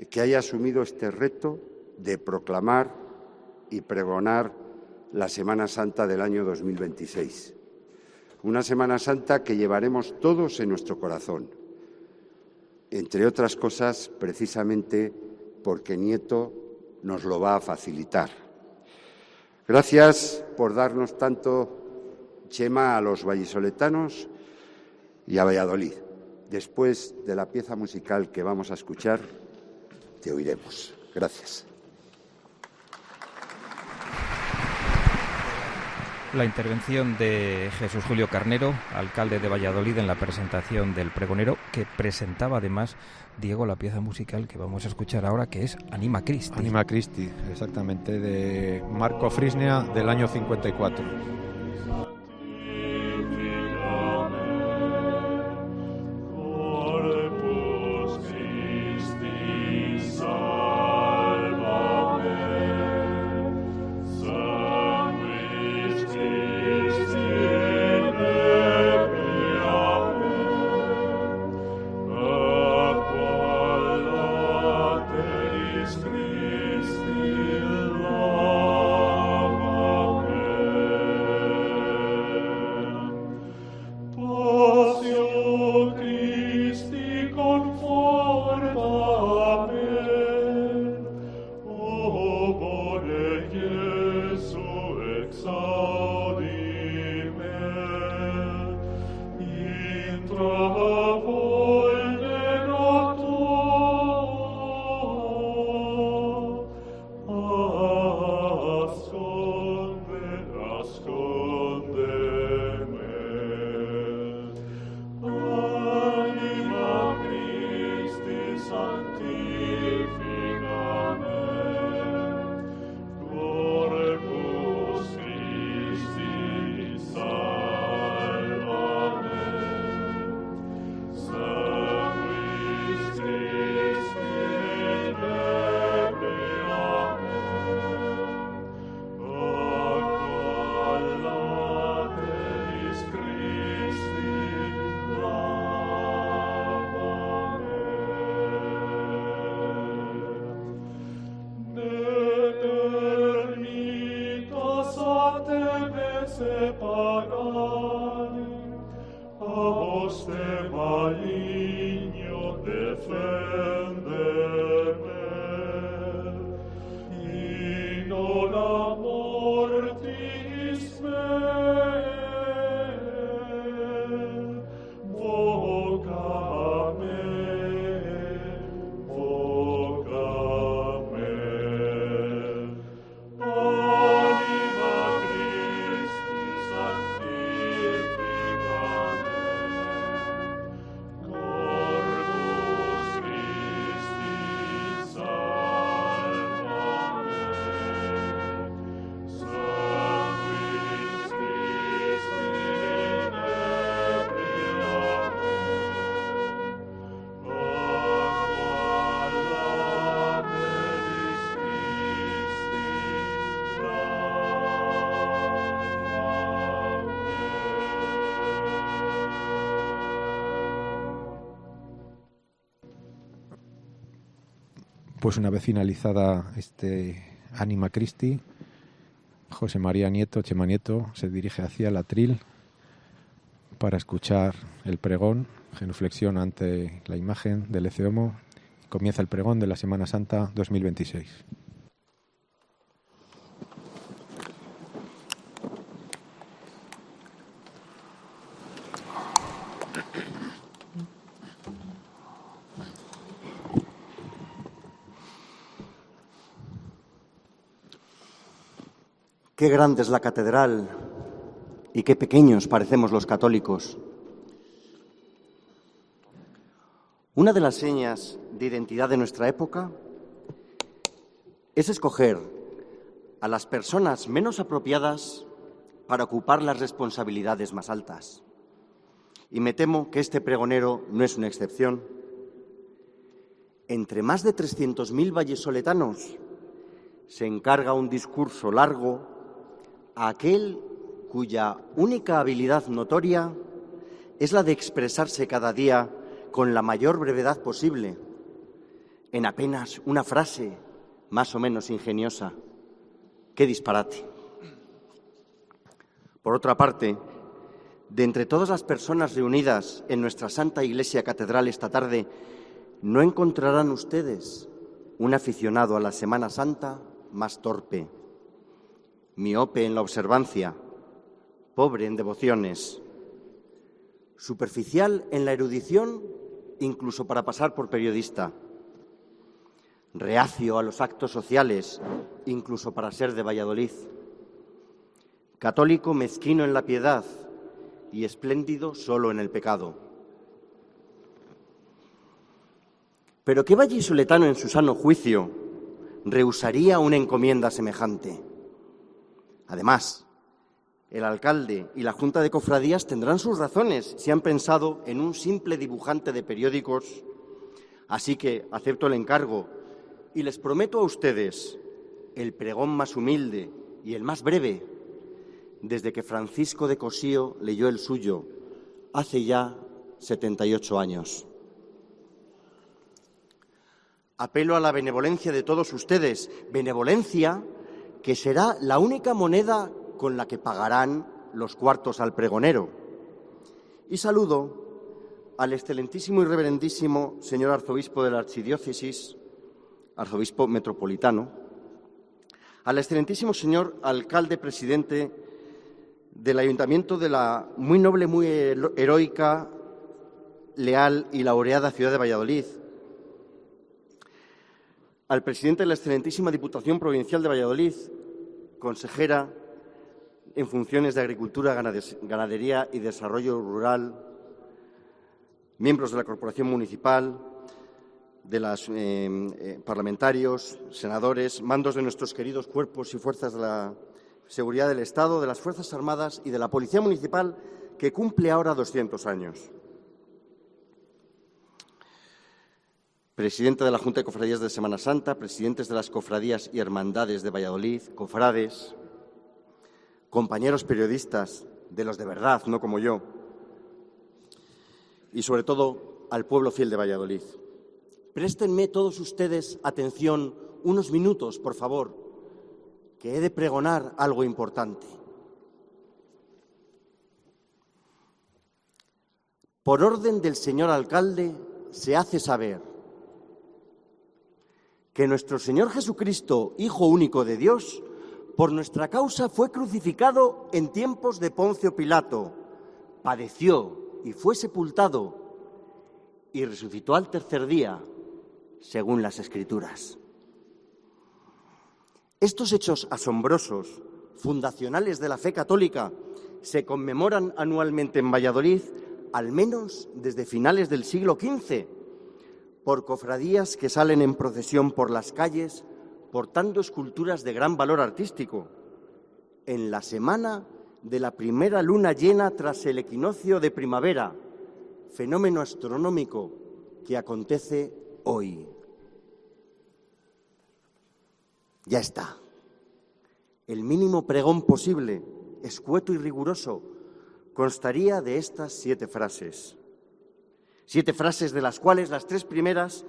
que haya asumido este reto de proclamar y pregonar la Semana Santa del año 2026. Una Semana Santa que llevaremos todos en nuestro corazón, entre otras cosas, precisamente porque Nieto nos lo va a facilitar. Gracias por darnos tanto, Chema, a los vallisoletanos y a Valladolid. Después de la pieza musical que vamos a escuchar, te oiremos. Gracias. La intervención de Jesús Julio Carnero, alcalde de Valladolid, en la presentación del pregonero, que presentaba además, Diego, la pieza musical que vamos a escuchar ahora, que es Anima Christi. Anima Christi, exactamente, de Marco Frisnia, del año 54. Corpus Christi Pues una vez finalizada Anima Christi, José María Nieto, Chema Nieto, se dirige hacia el atril para escuchar el pregón, genuflexión ante la imagen del Ecce Homo. Comienza el pregón de la Semana Santa 2026. Qué grande es la catedral y qué pequeños parecemos los católicos. Una de las señas de identidad de nuestra época es escoger a las personas menos apropiadas para ocupar las responsabilidades más altas. Y me temo que este pregonero no es una excepción. Entre más de 300.000 vallesoletanos se encarga un discurso largo a aquel cuya única habilidad notoria es la de expresarse cada día con la mayor brevedad posible, en apenas una frase más o menos ingeniosa. ¡Qué disparate! Por otra parte, de entre todas las personas reunidas en nuestra Santa Iglesia Catedral esta tarde, no encontrarán ustedes un aficionado a la Semana Santa más torpe, miope en la observancia, pobre en devociones, superficial en la erudición, incluso para pasar por periodista, reacio a los actos sociales, incluso para ser de Valladolid, católico mezquino en la piedad y espléndido solo en el pecado. Pero ¿qué vallisoletano en su sano juicio rehusaría una encomienda semejante? Además, el alcalde y la Junta de Cofradías tendrán sus razones si han pensado en un simple dibujante de periódicos. Así que acepto el encargo y les prometo a ustedes el pregón más humilde y el más breve desde que Francisco de Cosío leyó el suyo hace ya 78 años. Apelo a la benevolencia de todos ustedes, benevolencia que será la única moneda con la que pagarán los cuartos al pregonero. Y saludo al excelentísimo y reverendísimo señor arzobispo de la Archidiócesis, arzobispo metropolitano, al excelentísimo señor alcalde presidente del Ayuntamiento de la muy noble, muy heroica, leal y laureada ciudad de Valladolid, al presidente de la excelentísima Diputación Provincial de Valladolid, consejera en funciones de Agricultura, Ganadería y Desarrollo Rural, miembros de la Corporación Municipal, de los parlamentarios, senadores, mandos de nuestros queridos cuerpos y fuerzas de la seguridad del Estado, de las Fuerzas Armadas y de la Policía Municipal, que cumple ahora 200 años. Presidente de la Junta de Cofradías de Semana Santa, presidentes de las cofradías y hermandades de Valladolid, cofrades, compañeros periodistas, de los de verdad, no como yo, y sobre todo al pueblo fiel de Valladolid. Préstenme todos ustedes atención unos minutos, por favor, que he de pregonar algo importante. Por orden del señor alcalde se hace saber que nuestro Señor Jesucristo, Hijo único de Dios, por nuestra causa fue crucificado en tiempos de Poncio Pilato, padeció y fue sepultado y resucitó al tercer día, según las Escrituras. Estos hechos asombrosos, fundacionales de la fe católica, se conmemoran anualmente en Valladolid, al menos desde finales del siglo XV, por cofradías que salen en procesión por las calles portando esculturas de gran valor artístico, en la semana de la primera luna llena tras el equinoccio de primavera, fenómeno astronómico que acontece hoy. Ya está. El mínimo pregón posible, escueto y riguroso, constaría de estas 7 frases. 7 frases de las cuales las 3 primeras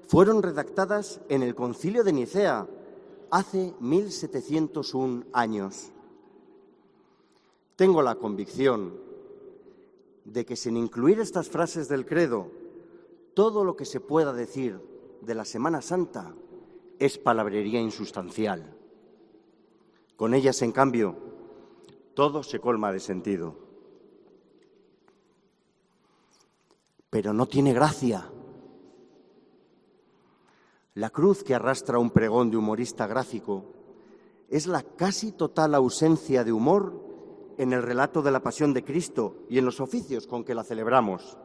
fueron redactadas en el Concilio de Nicea hace 1701 años. Tengo la convicción de que sin incluir estas frases del credo, todo lo que se pueda decir de la Semana Santa es palabrería insustancial. Con ellas, en cambio, todo se colma de sentido. Pero no tiene gracia. La cruz que arrastra un pregón de humorista gráfico es la casi total ausencia de humor en el relato de la Pasión de Cristo y en los oficios con que la celebramos.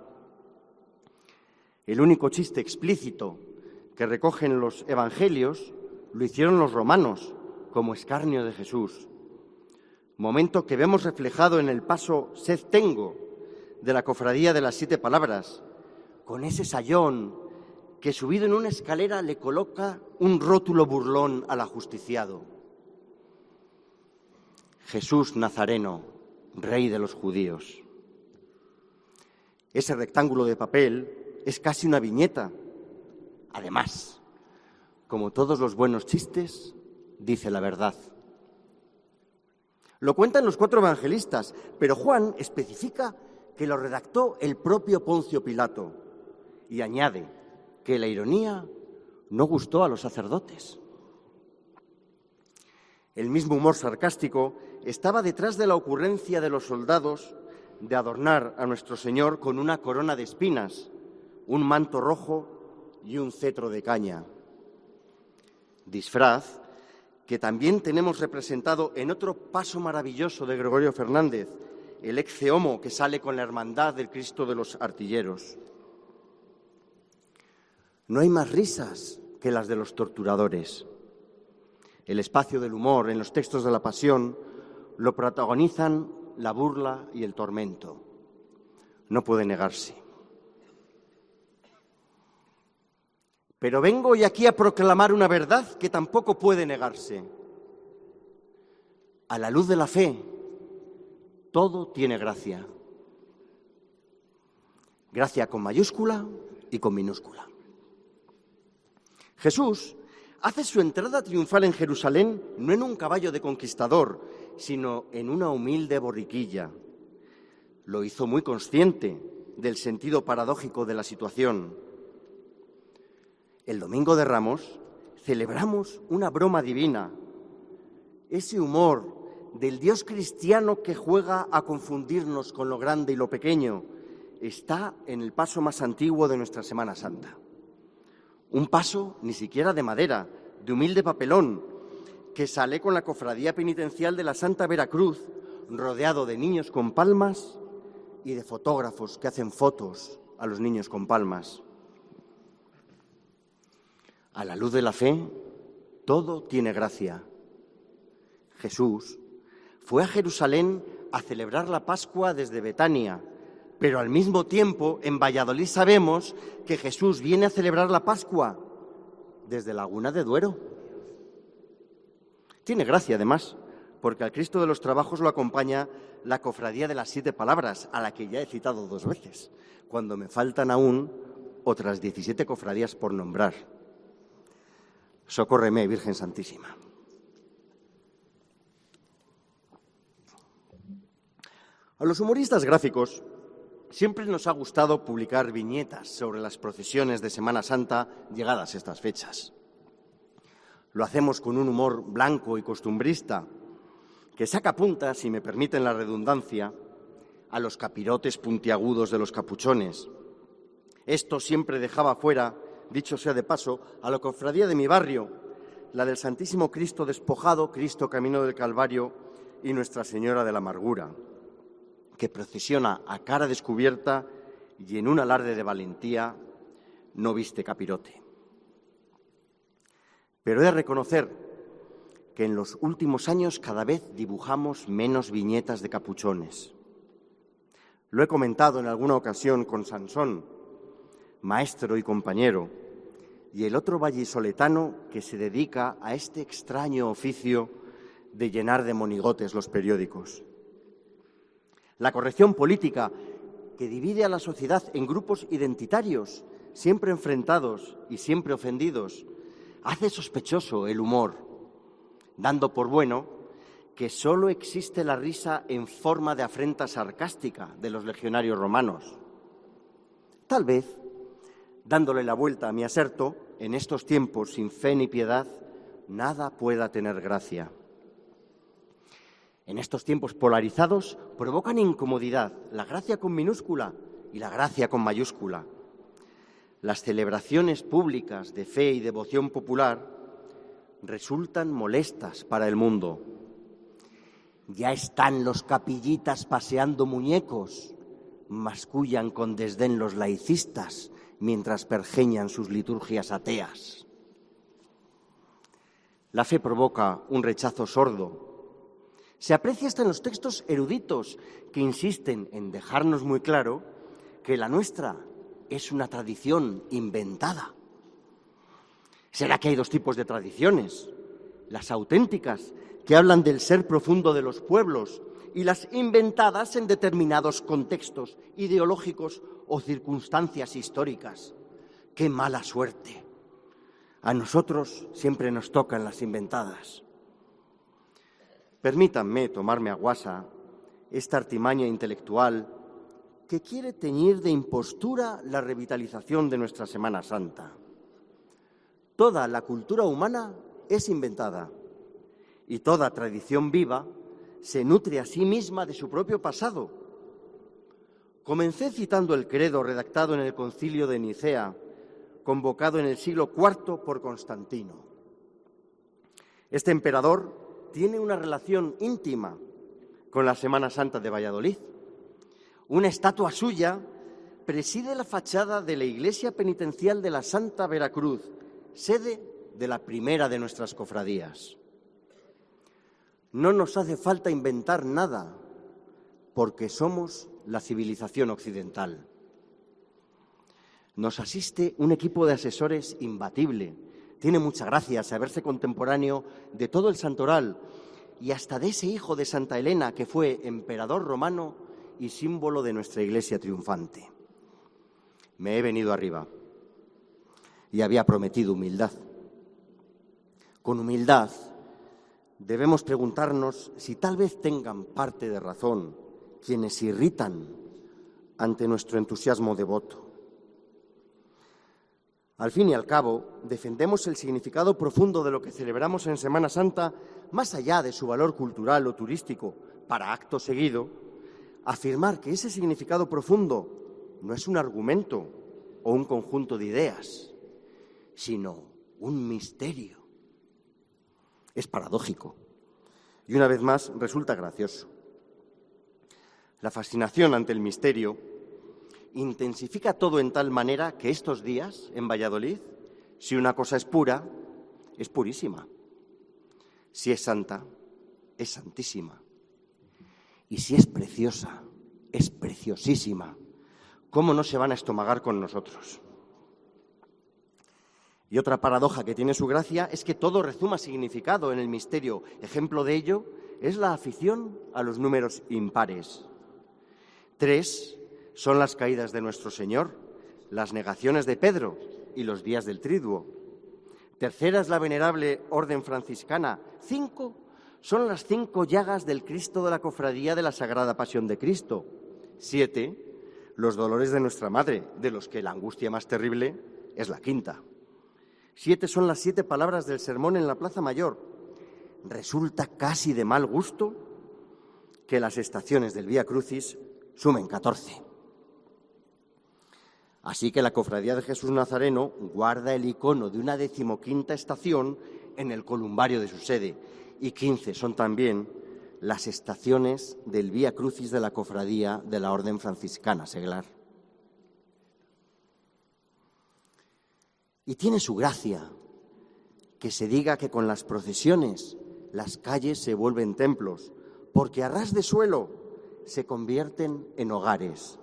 El único chiste explícito que recogen los evangelios lo hicieron los romanos como escarnio de Jesús, momento que vemos reflejado en el paso Sed tengo de la Cofradía de las 7 Palabras, con ese sayón que subido en una escalera le coloca un rótulo burlón al ajusticiado. Jesús Nazareno, Rey de los judíos. Ese rectángulo de papel es casi una viñeta. Además, como todos los buenos chistes, dice la verdad. Lo cuentan los 4 evangelistas, pero Juan especifica que lo redactó el propio Poncio Pilato y añade que la ironía no gustó a los sacerdotes. El mismo humor sarcástico estaba detrás de la ocurrencia de los soldados de adornar a nuestro Señor con una corona de espinas, un manto rojo y un cetro de caña. Disfraz que también tenemos representado en otro paso maravilloso de Gregorio Fernández, el Ecce Homo, que sale con la hermandad del Cristo de los Artilleros. No hay más risas que las de los torturadores. El espacio del humor en los textos de la Pasión lo protagonizan la burla y el tormento. No puede negarse. Pero vengo hoy aquí a proclamar una verdad que tampoco puede negarse. A la luz de la fe, todo tiene gracia. Gracia con mayúscula y con minúscula. Jesús hace su entrada triunfal en Jerusalén no en un caballo de conquistador, sino en una humilde borriquilla. Lo hizo muy consciente del sentido paradójico de la situación. El Domingo de Ramos celebramos una broma divina, ese humor del Dios cristiano que juega a confundirnos con lo grande y lo pequeño, está en el paso más antiguo de nuestra Semana Santa. Un paso ni siquiera de madera, de humilde papelón, que sale con la cofradía penitencial de la Santa Veracruz, rodeado de niños con palmas y de fotógrafos que hacen fotos a los niños con palmas. A la luz de la fe, todo tiene gracia. Jesús fue a Jerusalén a celebrar la Pascua desde Betania, pero al mismo tiempo en Valladolid sabemos que Jesús viene a celebrar la Pascua desde Laguna de Duero. Tiene gracia, además, porque al Cristo de los Trabajos lo acompaña la Cofradía de las 7 Palabras, a la que ya he citado 2 veces, cuando me faltan aún otras 17 cofradías por nombrar. Socórreme, Virgen Santísima. A los humoristas gráficos siempre nos ha gustado publicar viñetas sobre las procesiones de Semana Santa llegadas estas fechas. Lo hacemos con un humor blanco y costumbrista que saca punta, si me permiten la redundancia, a los capirotes puntiagudos de los capuchones. Esto siempre dejaba fuera, dicho sea de paso, a la cofradía de mi barrio, la del Santísimo Cristo despojado, Cristo Camino del Calvario y Nuestra Señora de la Amargura, que procesiona a cara descubierta y en un alarde de valentía no viste capirote. Pero he de reconocer que en los últimos años cada vez dibujamos menos viñetas de capuchones. Lo he comentado en alguna ocasión con Sansón, maestro y compañero, y el otro vallisoletano que se dedica a este extraño oficio de llenar de monigotes los periódicos. La corrección política que divide a la sociedad en grupos identitarios siempre enfrentados y siempre ofendidos, hace sospechoso el humor, dando por bueno que solo existe la risa en forma de afrenta sarcástica de los legionarios romanos. Tal vez, dándole la vuelta a mi aserto, en estos tiempos sin fe ni piedad, nada pueda tener gracia. En estos tiempos polarizados provocan incomodidad la gracia con minúscula y la gracia con mayúscula. Las celebraciones públicas de fe y devoción popular resultan molestas para el mundo. Ya están los capillitas paseando muñecos, mascullan con desdén los laicistas mientras pergeñan sus liturgias ateas. La fe provoca un rechazo sordo. Se aprecia hasta en los textos eruditos que insisten en dejarnos muy claro que la nuestra es una tradición inventada. ¿Será que hay dos tipos de tradiciones? Las auténticas, que hablan del ser profundo de los pueblos, y las inventadas en determinados contextos ideológicos o circunstancias históricas. ¡Qué mala suerte! A nosotros siempre nos tocan las inventadas. Permítanme tomarme a guasa esta artimaña intelectual que quiere teñir de impostura la revitalización de nuestra Semana Santa. Toda la cultura humana es inventada y toda tradición viva se nutre a sí misma de su propio pasado. Comencé citando el credo redactado en el Concilio de Nicea, convocado en el siglo IV por Constantino. Este emperador tiene una relación íntima con la Semana Santa de Valladolid. Una estatua suya preside la fachada de la iglesia penitencial de la Santa Veracruz, sede de la primera de nuestras cofradías. No nos hace falta inventar nada, porque somos la civilización occidental. Nos asiste un equipo de asesores imbatible. Tiene mucha gracia saberse contemporáneo de todo el santoral y hasta de ese hijo de Santa Elena que fue emperador romano y símbolo de nuestra iglesia triunfante. Me he venido arriba y había prometido humildad. Con humildad debemos preguntarnos si tal vez tengan parte de razón quienes se irritan ante nuestro entusiasmo devoto. Al fin y al cabo, defendemos el significado profundo de lo que celebramos en Semana Santa, más allá de su valor cultural o turístico, para acto seguido, afirmar que ese significado profundo no es un argumento o un conjunto de ideas, sino un misterio. Es paradójico y una vez más resulta gracioso. La fascinación ante el misterio intensifica todo en tal manera que estos días en Valladolid, si una cosa es pura, es purísima. Si es santa, es santísima. Y si es preciosa, es preciosísima. ¿Cómo no se van a estomagar con nosotros? Y otra paradoja que tiene su gracia es que todo rezuma significado en el misterio. Ejemplo de ello es la afición a los números impares. 3 son las caídas de nuestro Señor, las negaciones de Pedro y los días del Triduo. 3 es la venerable orden franciscana. 5 son las 5 llagas del Cristo de la Cofradía de la Sagrada Pasión de Cristo. 7, los dolores de nuestra Madre, de los que la angustia más terrible es la 5. 7 son las 7 palabras del sermón en la Plaza Mayor. Resulta casi de mal gusto que las estaciones del Vía Crucis sumen 14. Así que la Cofradía de Jesús Nazareno guarda el icono de una 15ª estación en el columbario de su sede, y 15 son también las estaciones del Vía Crucis de la Cofradía de la Orden Franciscana Seglar. Y tiene su gracia que se diga que con las procesiones las calles se vuelven templos, porque a ras de suelo se convierten en hogares.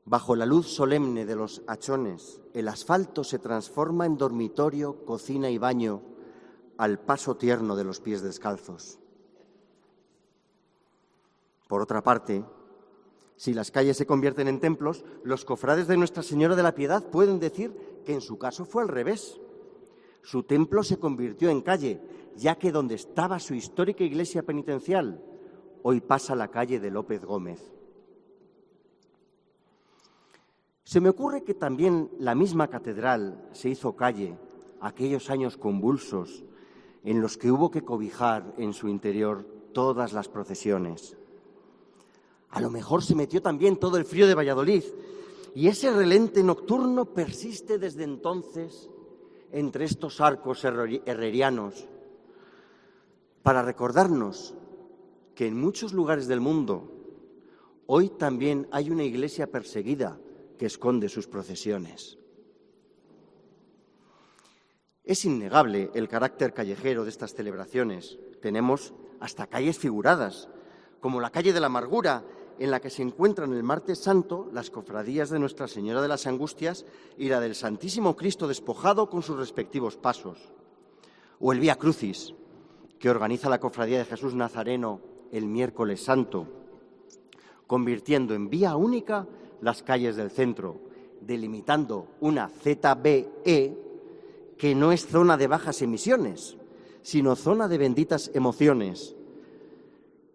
Bajo la luz solemne de los hachones, el asfalto se transforma en dormitorio, cocina y baño al paso tierno de los pies descalzos. Por otra parte, Si las calles se convierten en templos, los cofrades de Nuestra Señora de la Piedad pueden decir que en su caso fue al revés. Su templo se convirtió en calle, ya que donde estaba su histórica iglesia penitencial, hoy pasa la calle de López Gómez. Se me ocurre que también la misma catedral se hizo calle aquellos años convulsos en los que hubo que cobijar en su interior todas las procesiones. A lo mejor se metió también todo el frío de Valladolid y ese relente nocturno persiste desde entonces entre estos arcos herrerianos para recordarnos que en muchos lugares del mundo hoy también hay una iglesia perseguida que esconde sus procesiones. Es innegable el carácter callejero de estas celebraciones. Tenemos hasta calles figuradas, como la calle de la Amargura, en la que se encuentran el martes santo las cofradías de Nuestra Señora de las Angustias y la del Santísimo Cristo despojado con sus respectivos pasos. O el Vía Crucis, que organiza la Cofradía de Jesús Nazareno el miércoles santo, convirtiendo en vía única las calles del centro, delimitando una ZBE que no es zona de bajas emisiones, sino zona de benditas emociones.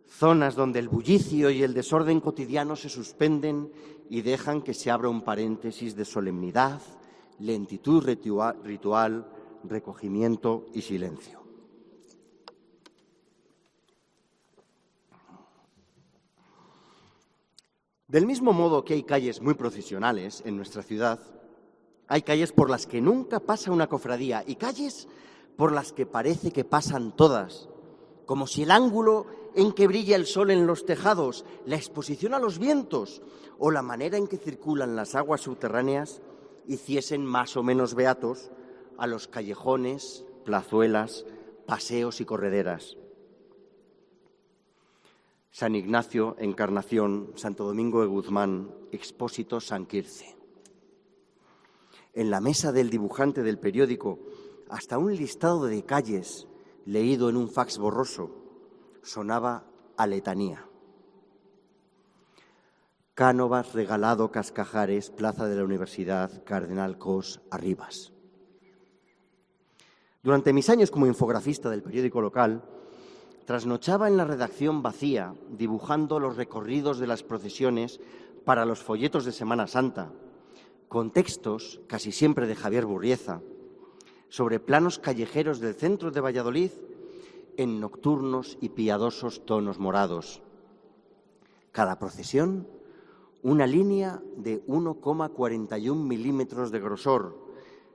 Zonas donde el bullicio y el desorden cotidiano se suspenden y dejan que se abra un paréntesis de solemnidad, lentitud ritual, recogimiento y silencio. Del mismo modo que hay calles muy procesionales en nuestra ciudad, hay calles por las que nunca pasa una cofradía y calles por las que parece que pasan todas, como si el ángulo en que brilla el sol en los tejados, la exposición a los vientos o la manera en que circulan las aguas subterráneas hiciesen más o menos beatos a los callejones, plazuelas, paseos y correderas. San Ignacio, Encarnación, Santo Domingo de Guzmán, Expósito, San Quirce. En la mesa del dibujante del periódico, hasta un listado de calles leído en un fax borroso sonaba a letanía. Cánovas, Regalado, Cascajares, Plaza de la Universidad, Cardenal Cos, Arribas. Durante mis años como infografista del periódico local, trasnochaba en la redacción vacía, dibujando los recorridos de las procesiones para los folletos de Semana Santa, con textos, casi siempre de Javier Burrieza, sobre planos callejeros del centro de Valladolid en nocturnos y piadosos tonos morados. Cada procesión, una línea de 1,41 milímetros de grosor,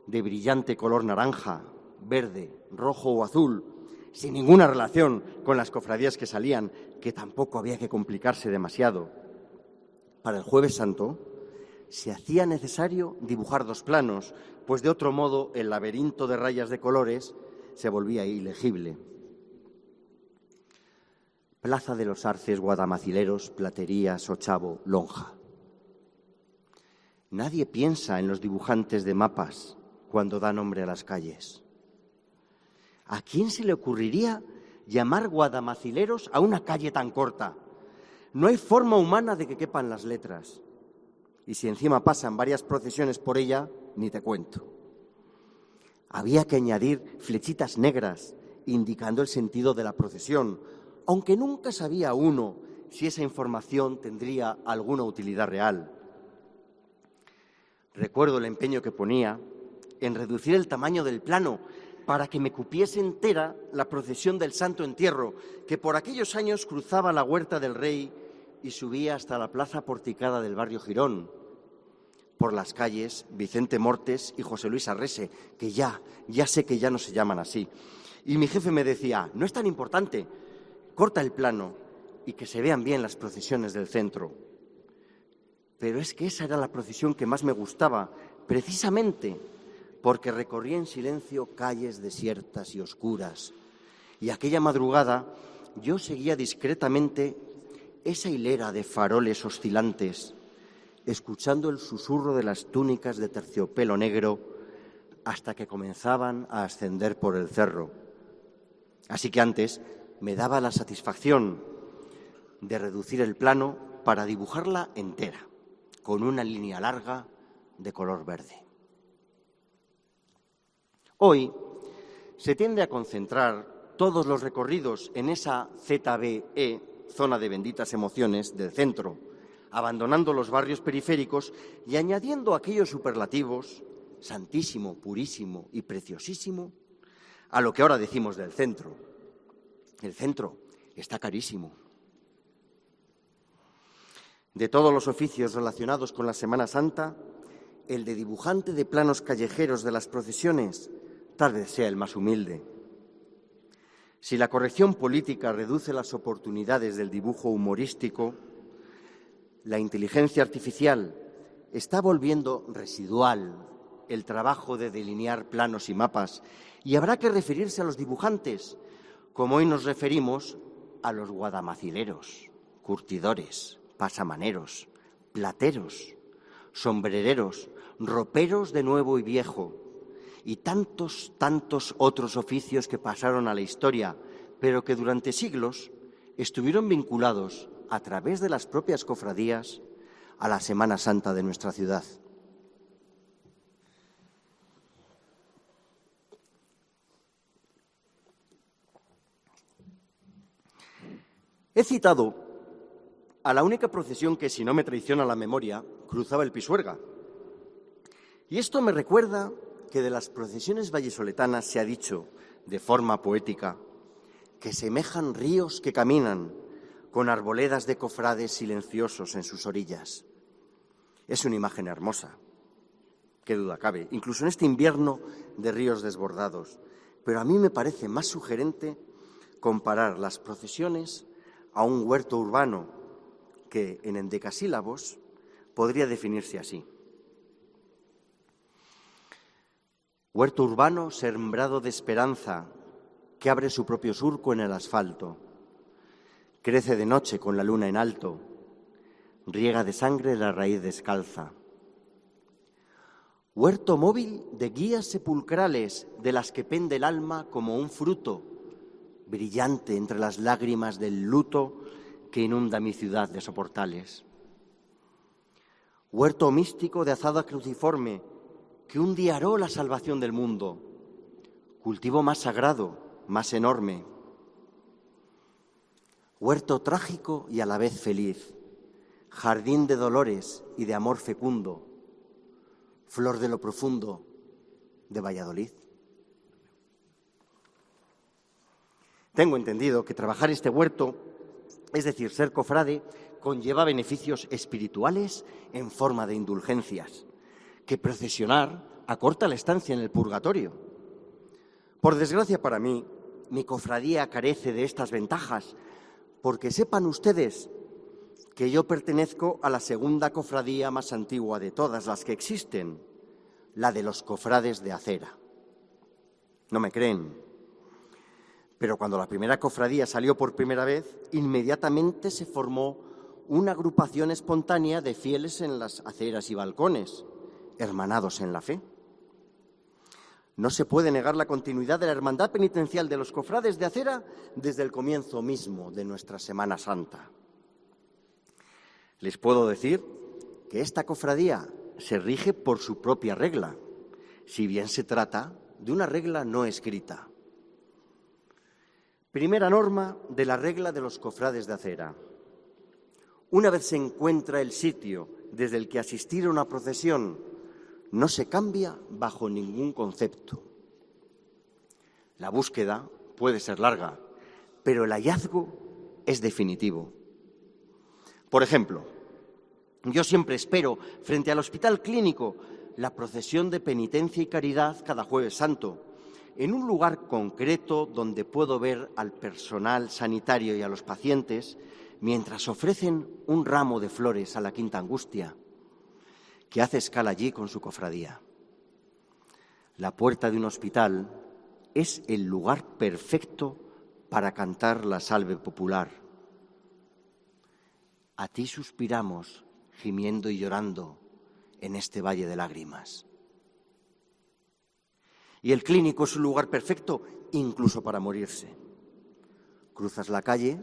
de brillante color naranja, verde, rojo o azul, sin ninguna relación con las cofradías que salían, que tampoco había que complicarse demasiado. Para el Jueves Santo se hacía necesario dibujar dos planos, pues de otro modo el laberinto de rayas de colores se volvía ilegible. Plaza de los Arces, Guadamacileros, Platerías, Ochavo, Lonja. Nadie piensa en los dibujantes de mapas cuando da nombre a las calles. ¿A quién se le ocurriría llamar Guadamacileros a una calle tan corta? No hay forma humana de que quepan las letras. Y si encima pasan varias procesiones por ella, ni te cuento. Había que añadir flechitas negras indicando el sentido de la procesión, aunque nunca sabía uno si esa información tendría alguna utilidad real. Recuerdo el empeño que ponía en reducir el tamaño del plano para que me cupiese entera la procesión del Santo Entierro, que por aquellos años cruzaba la Huerta del Rey y subía hasta la plaza porticada del barrio Girón, por las calles Vicente Mortes y José Luis Arrese, que ya sé que ya no se llaman así. Y mi jefe me decía, no es tan importante, corta el plano y que se vean bien las procesiones del centro. Pero es que esa era la procesión que más me gustaba, precisamente porque recorría en silencio calles desiertas y oscuras. Y aquella madrugada yo seguía discretamente esa hilera de faroles oscilantes, escuchando el susurro de las túnicas de terciopelo negro hasta que comenzaban a ascender por el cerro. Así que antes me daba la satisfacción de reducir el plano para dibujarla entera, con una línea larga de color verde. Hoy se tiende a concentrar todos los recorridos en esa ZBE, zona de benditas emociones, del centro, abandonando los barrios periféricos y añadiendo aquellos superlativos, santísimo, purísimo y preciosísimo, a lo que ahora decimos del centro. El centro está carísimo. De todos los oficios relacionados con la Semana Santa, el de dibujante de planos callejeros de las procesiones tal vez sea el más humilde. Si la corrección política reduce las oportunidades del dibujo humorístico, la inteligencia artificial está volviendo residual el trabajo de delinear planos y mapas, y habrá que referirse a los dibujantes, como hoy nos referimos a los guadamacileros, curtidores, pasamaneros, plateros, sombrereros, roperos de nuevo y viejo, y tantos otros oficios que pasaron a la historia, pero que durante siglos estuvieron vinculados a través de las propias cofradías a la Semana Santa de nuestra ciudad. He citado a la única procesión que, si no me traiciona la memoria, cruzaba el Pisuerga. Y esto me recuerda que de las procesiones vallisoletanas se ha dicho, de forma poética, que semejan ríos que caminan con arboledas de cofrades silenciosos en sus orillas. Es una imagen hermosa, qué duda cabe, incluso en este invierno de ríos desbordados. Pero a mí me parece más sugerente comparar las procesiones a un huerto urbano que, en endecasílabos, podría definirse así. Huerto urbano sembrado de esperanza, que abre su propio surco en el asfalto. Crece de noche con la luna en alto, riega de sangre la raíz descalza. Huerto móvil de guías sepulcrales, de las que pende el alma como un fruto, brillante entre las lágrimas del luto que inunda mi ciudad de soportales. Huerto místico de azada cruciforme, que un día haró la salvación del mundo, cultivo más sagrado, más enorme. Huerto trágico y a la vez feliz, jardín de dolores y de amor fecundo, flor de lo profundo de Valladolid. Tengo entendido que trabajar este huerto, es decir, ser cofrade, conlleva beneficios espirituales en forma de indulgencias, que procesionar acorta la estancia en el purgatorio. Por desgracia para mí, mi cofradía carece de estas ventajas, porque sepan ustedes que yo pertenezco a la segunda cofradía más antigua de todas las que existen, la de los cofrades de acera. ¿No me creen? Pero cuando la primera cofradía salió por primera vez, inmediatamente se formó una agrupación espontánea de fieles en las aceras y balcones, hermanados en la fe. No se puede negar la continuidad de la hermandad penitencial de los cofrades de acera desde el comienzo mismo de nuestra Semana Santa. Les puedo decir que esta cofradía se rige por su propia regla, si bien se trata de una regla no escrita. Primera norma de la regla de los cofrades de acera. Una vez se encuentra el sitio desde el que asistir a una procesión, no se cambia bajo ningún concepto. La búsqueda puede ser larga, pero el hallazgo es definitivo. Por ejemplo, yo siempre espero, frente al Hospital Clínico, la procesión de penitencia y caridad cada Jueves Santo, en un lugar concreto donde puedo ver al personal sanitario y a los pacientes mientras ofrecen un ramo de flores a la Quinta Angustia, que hace escala allí con su cofradía. La puerta de un hospital es el lugar perfecto para cantar la salve popular. A ti suspiramos, gimiendo y llorando, en este valle de lágrimas. Y el clínico es un lugar perfecto incluso para morirse. Cruzas la calle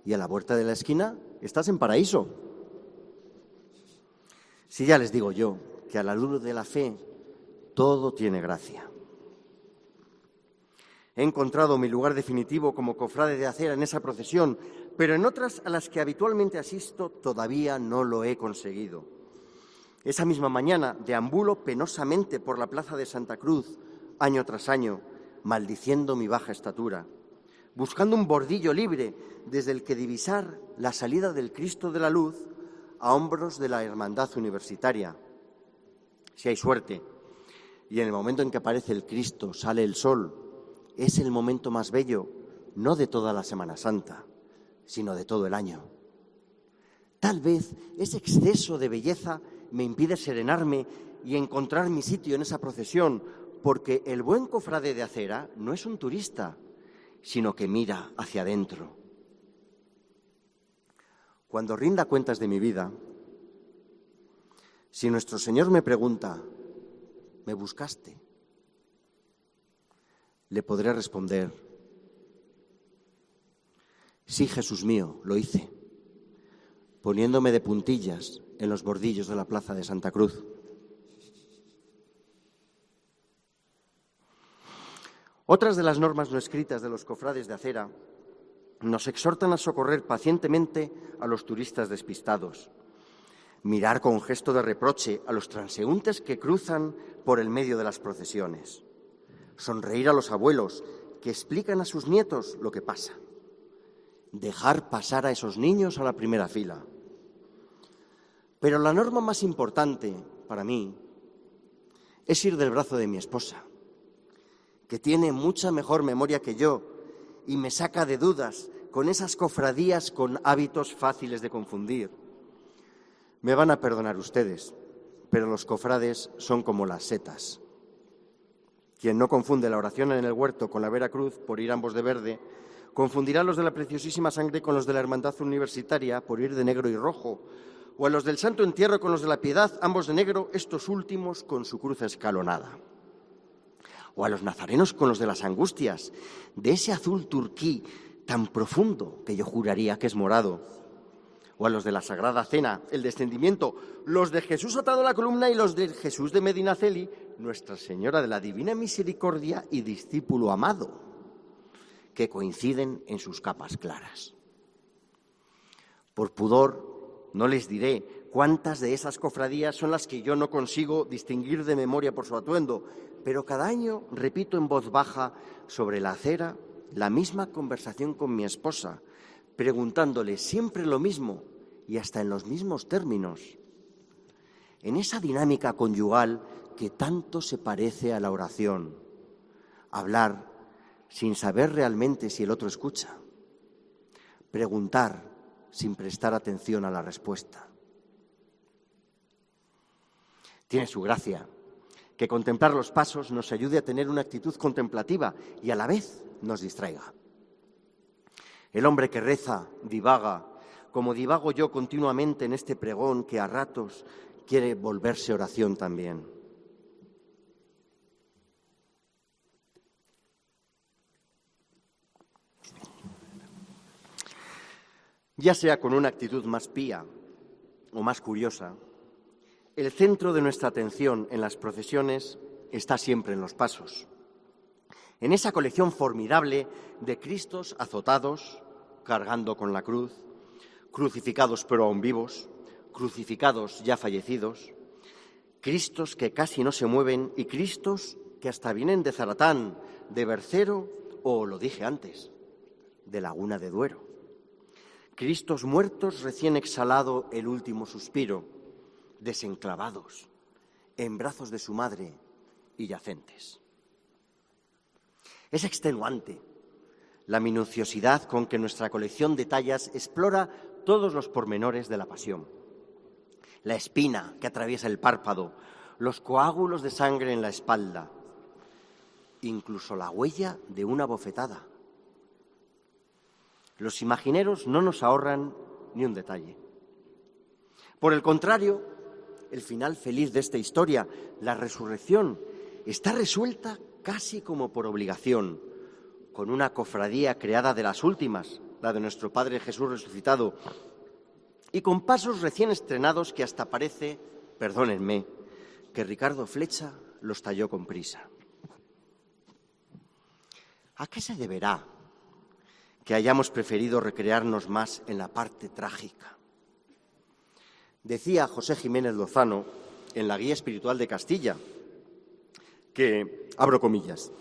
y a la vuelta de la esquina estás en Paraíso. Si ya les digo yo que a la luz de la fe todo tiene gracia. He encontrado mi lugar definitivo como cofrade de acera en esa procesión, pero en otras a las que habitualmente asisto todavía no lo he conseguido. Esa misma mañana deambulo penosamente por la plaza de Santa Cruz, año tras año, maldiciendo mi baja estatura, buscando un bordillo libre desde el que divisar la salida del Cristo de la Luz a hombros de la Hermandad Universitaria. Si hay suerte, y en el momento en que aparece el Cristo sale el sol, es el momento más bello, no de toda la Semana Santa, sino de todo el año. Tal vez ese exceso de belleza me impide serenarme y encontrar mi sitio en esa procesión, porque el buen cofrade de acera no es un turista, sino que mira hacia adentro. Cuando rinda cuentas de mi vida, si nuestro Señor me pregunta, ¿me buscaste?, le podré responder, sí, Jesús mío, lo hice, poniéndome de puntillas en los bordillos de la plaza de Santa Cruz. Otras de las normas no escritas de los cofrades de acera nos exhortan a socorrer pacientemente a los turistas despistados, mirar con gesto de reproche a los transeúntes que cruzan por el medio de las procesiones, sonreír a los abuelos que explican a sus nietos lo que pasa, dejar pasar a esos niños a la primera fila. Pero la norma más importante para mí es ir del brazo de mi esposa, que tiene mucha mejor memoria que yo y me saca de dudas con esas cofradías con hábitos fáciles de confundir. Me van a perdonar ustedes, pero los cofrades son como las setas. Quien no confunde la oración en el huerto con la Vera Cruz por ir ambos de verde, confundirá a los de la preciosísima sangre con los de la Hermandad Universitaria por ir de negro y rojo, o a los del Santo Entierro con los de la Piedad, ambos de negro, estos últimos con su cruz escalonada. O a los nazarenos con los de las Angustias, de ese azul turquí tan profundo que yo juraría que es morado. O a los de la Sagrada Cena, el Descendimiento, los de Jesús atado a la columna y los de Jesús de Medinaceli, Nuestra Señora de la Divina Misericordia y discípulo amado, que coinciden en sus capas claras. Por pudor, no les diré cuántas de esas cofradías son las que yo no consigo distinguir de memoria por su atuendo, pero cada año repito en voz baja sobre la acera la misma conversación con mi esposa, preguntándole siempre lo mismo y hasta en los mismos términos. En esa dinámica conyugal que tanto se parece a la oración, hablar sin saber realmente si el otro escucha, preguntar sin prestar atención a la respuesta. Tiene su gracia que contemplar los pasos nos ayude a tener una actitud contemplativa y a la vez nos distraiga. El hombre que reza divaga, como divago yo continuamente en este pregón que a ratos quiere volverse oración también. Ya sea con una actitud más pía o más curiosa, el centro de nuestra atención en las procesiones está siempre en los pasos, en esa colección formidable de Cristos azotados, cargando con la cruz, crucificados pero aún vivos, crucificados ya fallecidos, Cristos que casi no se mueven y Cristos que hasta vienen de Zaratán, de Bercero o, lo dije antes, de Laguna de Duero. Cristos muertos recién exhalado el último suspiro, desenclavados, en brazos de su madre y yacentes. Es extenuante la minuciosidad con que nuestra colección de tallas explora todos los pormenores de la pasión. La espina que atraviesa el párpado, los coágulos de sangre en la espalda, incluso la huella de una bofetada. Los imagineros no nos ahorran ni un detalle. Por el contrario, el final feliz de esta historia, la resurrección, está resuelta casi como por obligación, con una cofradía creada de las últimas, la de nuestro Padre Jesús resucitado, y con pasos recién estrenados que hasta parece perdónenme, que Ricardo Flecha los talló con prisa. ¿A qué se deberá que hayamos preferido recrearnos más en la parte trágica? Decía José Jiménez Lozano en la Guía Espiritual de Castilla que, abro comillas,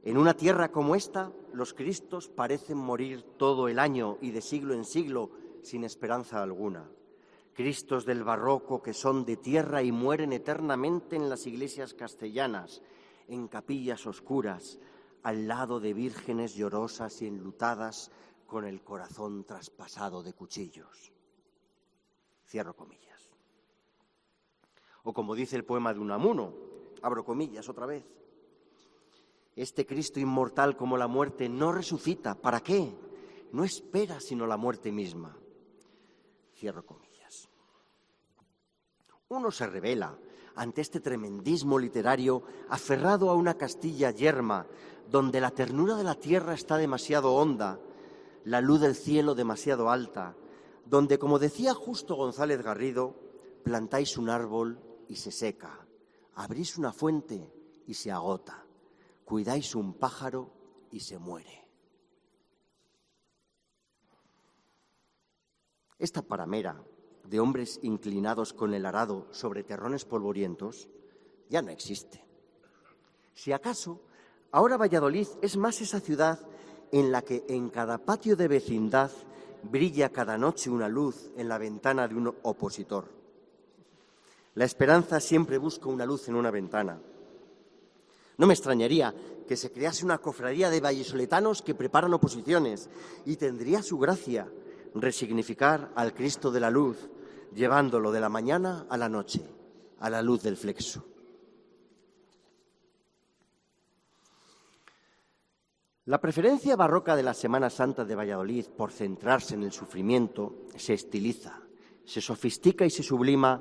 en una tierra como esta, los Cristos parecen morir todo el año y de siglo en siglo sin esperanza alguna. Cristos del barroco que son de tierra y mueren eternamente en las iglesias castellanas, en capillas oscuras, al lado de vírgenes llorosas y enlutadas con el corazón traspasado de cuchillos. Cierro comillas. O como dice el poema de Unamuno, abro comillas otra vez. Este Cristo inmortal como la muerte no resucita. ¿Para qué? No espera sino la muerte misma. Cierro comillas. Uno se revela ante este tremendismo literario aferrado a una Castilla yerma, donde la ternura de la tierra está demasiado honda, la luz del cielo demasiado alta, donde, como decía Justo González Garrido, plantáis un árbol y se seca, abrís una fuente y se agota, cuidáis un pájaro y se muere. Esta paramera de hombres inclinados con el arado sobre terrones polvorientos ya no existe. Si acaso, ahora Valladolid es más esa ciudad en la que en cada patio de vecindad brilla cada noche una luz en la ventana de un opositor. La esperanza siempre busca una luz en una ventana. No me extrañaría que se crease una cofradía de vallisoletanos que preparan oposiciones y tendría su gracia resignificar al Cristo de la Luz, llevándolo de la mañana a la noche, a la luz del flexo. La preferencia barroca de la Semana Santa de Valladolid por centrarse en el sufrimiento se estiliza, se sofistica y se sublima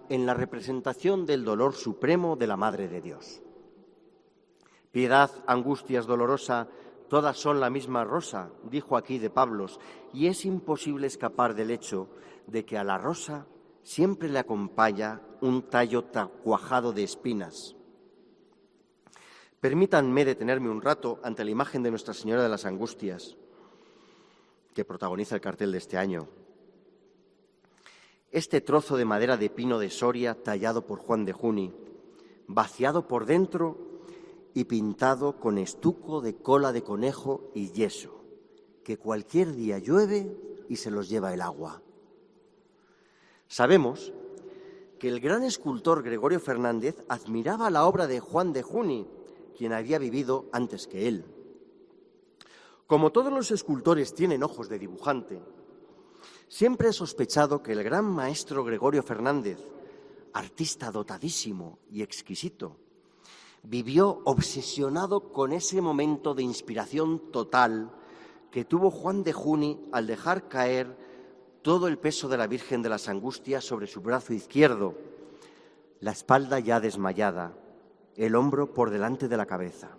en la representación del dolor supremo de la Madre de Dios. Piedad, angustias, dolorosa, todas son la misma rosa, dijo aquí de Pablos, y es imposible escapar del hecho de que a la rosa siempre le acompaña un tallo cuajado de espinas. Permítanme detenerme un rato ante la imagen de Nuestra Señora de las Angustias, que protagoniza el cartel de este año. Este trozo de madera de pino de Soria, tallado por Juan de Juni, vaciado por dentro y pintado con estuco de cola de conejo y yeso, que cualquier día llueve y se los lleva el agua. Sabemos que el gran escultor Gregorio Fernández admiraba la obra de Juan de Juni, quien había vivido antes que él. Como todos los escultores tienen ojos de dibujante, siempre he sospechado que el gran maestro Gregorio Fernández, artista dotadísimo y exquisito, vivió obsesionado con ese momento de inspiración total que tuvo Juan de Juni al dejar caer todo el peso de la Virgen de las Angustias sobre su brazo izquierdo, la espalda ya desmayada, el hombro por delante de la cabeza.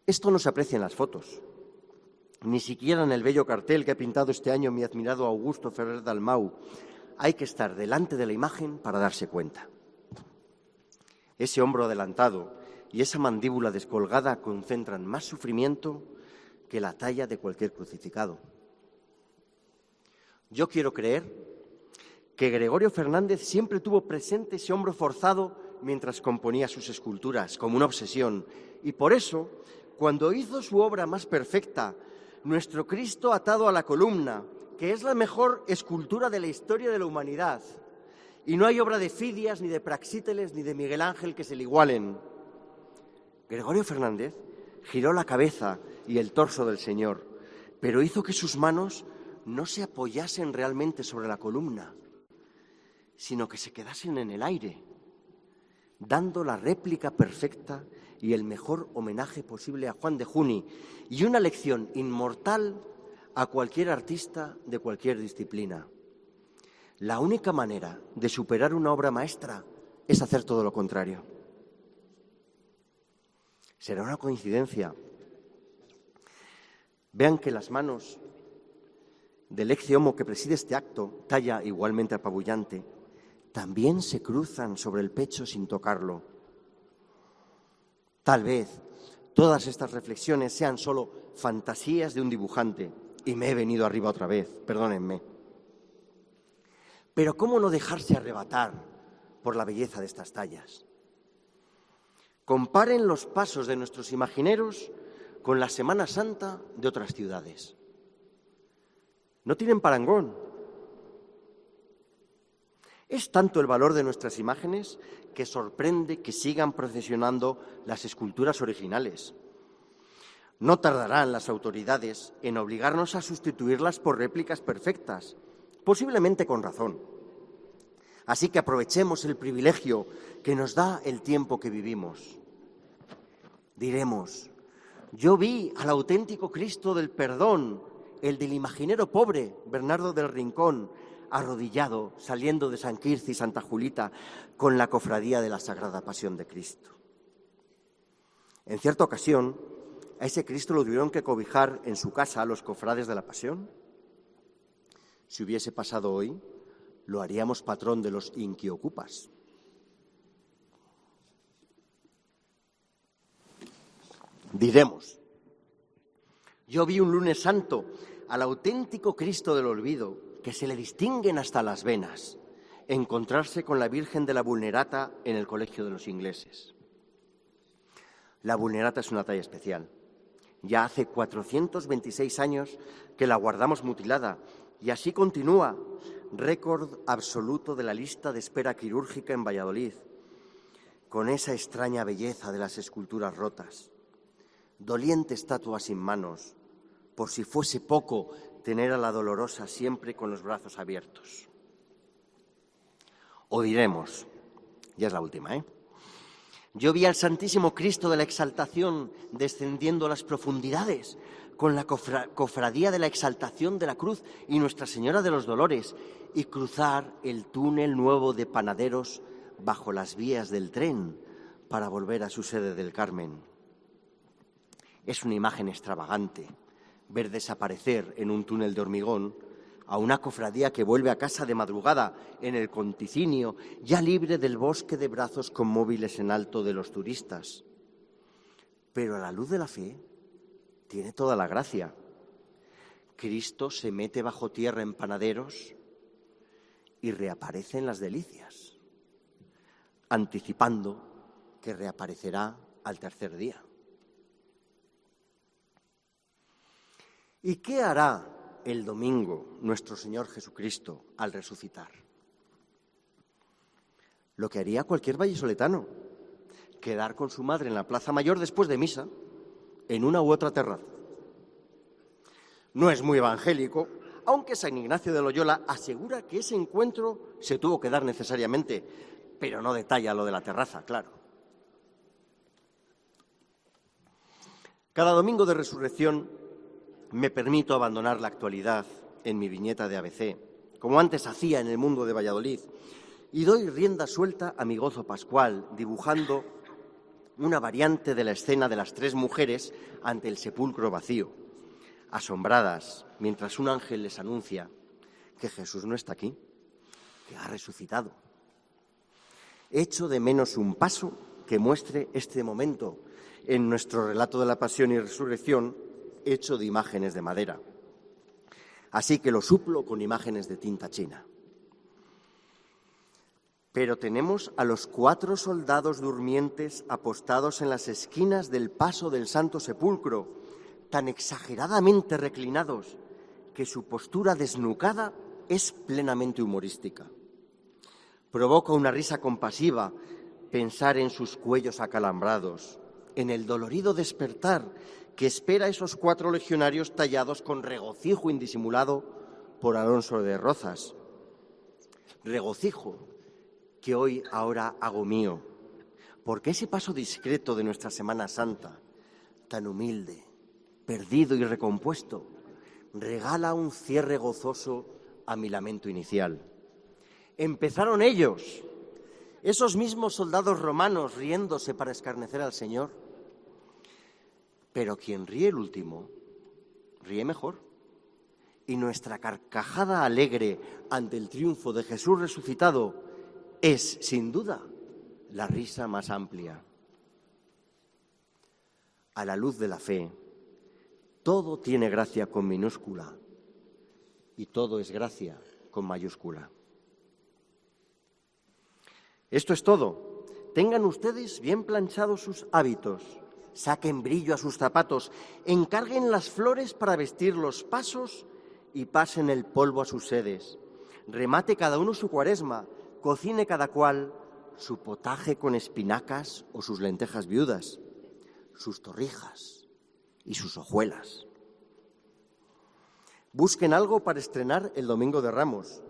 Esto no se aprecia en las fotos, ni siquiera en el bello cartel que ha pintado este año mi admirado Augusto Ferrer Dalmau. Hay que estar delante de la imagen para darse cuenta. Ese hombro adelantado y esa mandíbula descolgada concentran más sufrimiento que la talla de cualquier crucificado. Yo quiero creer que Gregorio Fernández siempre tuvo presente ese hombro forzado mientras componía sus esculturas, como una obsesión, y por eso, cuando hizo su obra más perfecta, Nuestro Cristo atado a la columna, que es la mejor escultura de la historia de la humanidad, y no hay obra de Fidias, ni de Praxíteles, ni de Miguel Ángel que se le igualen, Gregorio Fernández giró la cabeza y el torso del Señor, pero hizo que sus manos no se apoyasen realmente sobre la columna, sino que se quedasen en el aire, dando la réplica perfecta y el mejor homenaje posible a Juan de Juni y una lección inmortal a cualquier artista de cualquier disciplina. La única manera de superar una obra maestra es hacer todo lo contrario. ¿Será una coincidencia? Vean que las manos del ex homo que preside este acto, talla igualmente apabullante, también se cruzan sobre el pecho sin tocarlo. Tal vez todas estas reflexiones sean solo fantasías de un dibujante, y me he venido arriba otra vez, perdónenme. Pero ¿cómo no dejarse arrebatar por la belleza de estas tallas? Comparen los pasos de nuestros imagineros con la Semana Santa de otras ciudades. No tienen parangón. Es tanto el valor de nuestras imágenes que sorprende que sigan procesionando las esculturas originales. No tardarán las autoridades en obligarnos a sustituirlas por réplicas perfectas, posiblemente con razón. Así que aprovechemos el privilegio que nos da el tiempo que vivimos. Diremos, yo vi al auténtico Cristo del perdón, el del imaginero pobre, Bernardo del Rincón, arrodillado, saliendo de San Quirce y Santa Julita, con la cofradía de la Sagrada Pasión de Cristo. En cierta ocasión, a ese Cristo lo tuvieron que cobijar en su casa a los cofrades de la Pasión. Si hubiese pasado hoy, lo haríamos patrón de los inquiocupas. Diremos, yo vi un lunes santo al auténtico Cristo del olvido, que se le distinguen hasta las venas, encontrarse con la Virgen de la Vulnerata en el Colegio de los Ingleses. La Vulnerata es una talla especial. Ya hace 426 años que la guardamos mutilada y así continúa, récord absoluto de la lista de espera quirúrgica en Valladolid, con esa extraña belleza de las esculturas rotas. Doliente estatua sin manos, por si fuese poco tener a la Dolorosa siempre con los brazos abiertos. O diremos, ya es la última, yo vi al Santísimo Cristo de la Exaltación descendiendo a las profundidades con la cofradía de la Exaltación de la Cruz y Nuestra Señora de los Dolores y cruzar el túnel nuevo de Panaderos bajo las vías del tren para volver a su sede del Carmen. Es una imagen extravagante ver desaparecer en un túnel de hormigón a una cofradía que vuelve a casa de madrugada en el Conticinio, ya libre del bosque de brazos con móviles en alto de los turistas. Pero a la luz de la fe tiene toda la gracia. Cristo se mete bajo tierra en Panaderos y reaparece en las Delicias, anticipando que reaparecerá al tercer día. ¿Y qué hará el domingo nuestro Señor Jesucristo al resucitar? Lo que haría cualquier vallisoletano, quedar con su madre en la Plaza Mayor después de misa, en una u otra terraza. No es muy evangélico, aunque San Ignacio de Loyola asegura que ese encuentro se tuvo que dar necesariamente, pero no detalla lo de la terraza, claro. Cada domingo de resurrección me permito abandonar la actualidad en mi viñeta de ABC, como antes hacía en El Mundo de Valladolid, y doy rienda suelta a mi gozo pascual, dibujando una variante de la escena de las tres mujeres ante el sepulcro vacío, asombradas mientras un ángel les anuncia que Jesús no está aquí, que ha resucitado. Echo de menos un paso que muestre este momento en nuestro relato de la Pasión y Resurrección, hecho de imágenes de madera. Así que lo suplo con imágenes de tinta china. Pero tenemos a los 4 soldados durmientes apostados en las esquinas del paso del Santo Sepulcro, tan exageradamente reclinados que su postura desnucada es plenamente humorística. Provoca una risa compasiva pensar en sus cuellos acalambrados, en el dolorido despertar que espera a esos 4 legionarios tallados con regocijo indisimulado por Alonso de Rozas. Regocijo que hoy ahora hago mío, porque ese paso discreto de nuestra Semana Santa, tan humilde, perdido y recompuesto, regala un cierre gozoso a mi lamento inicial. Empezaron ellos, esos mismos soldados romanos riéndose para escarnecer al Señor. Pero quien ríe el último, ríe mejor. Y nuestra carcajada alegre ante el triunfo de Jesús resucitado es, sin duda, la risa más amplia. A la luz de la fe, todo tiene gracia con minúscula y todo es gracia con mayúscula. Esto es todo. Tengan ustedes bien planchados sus hábitos, saquen brillo a sus zapatos, encarguen las flores para vestir los pasos y pasen el polvo a sus sedes. Remate cada uno su cuaresma, cocine cada cual su potaje con espinacas o sus lentejas viudas, sus torrijas y sus hojuelas. Busquen algo para estrenar el Domingo de Ramos.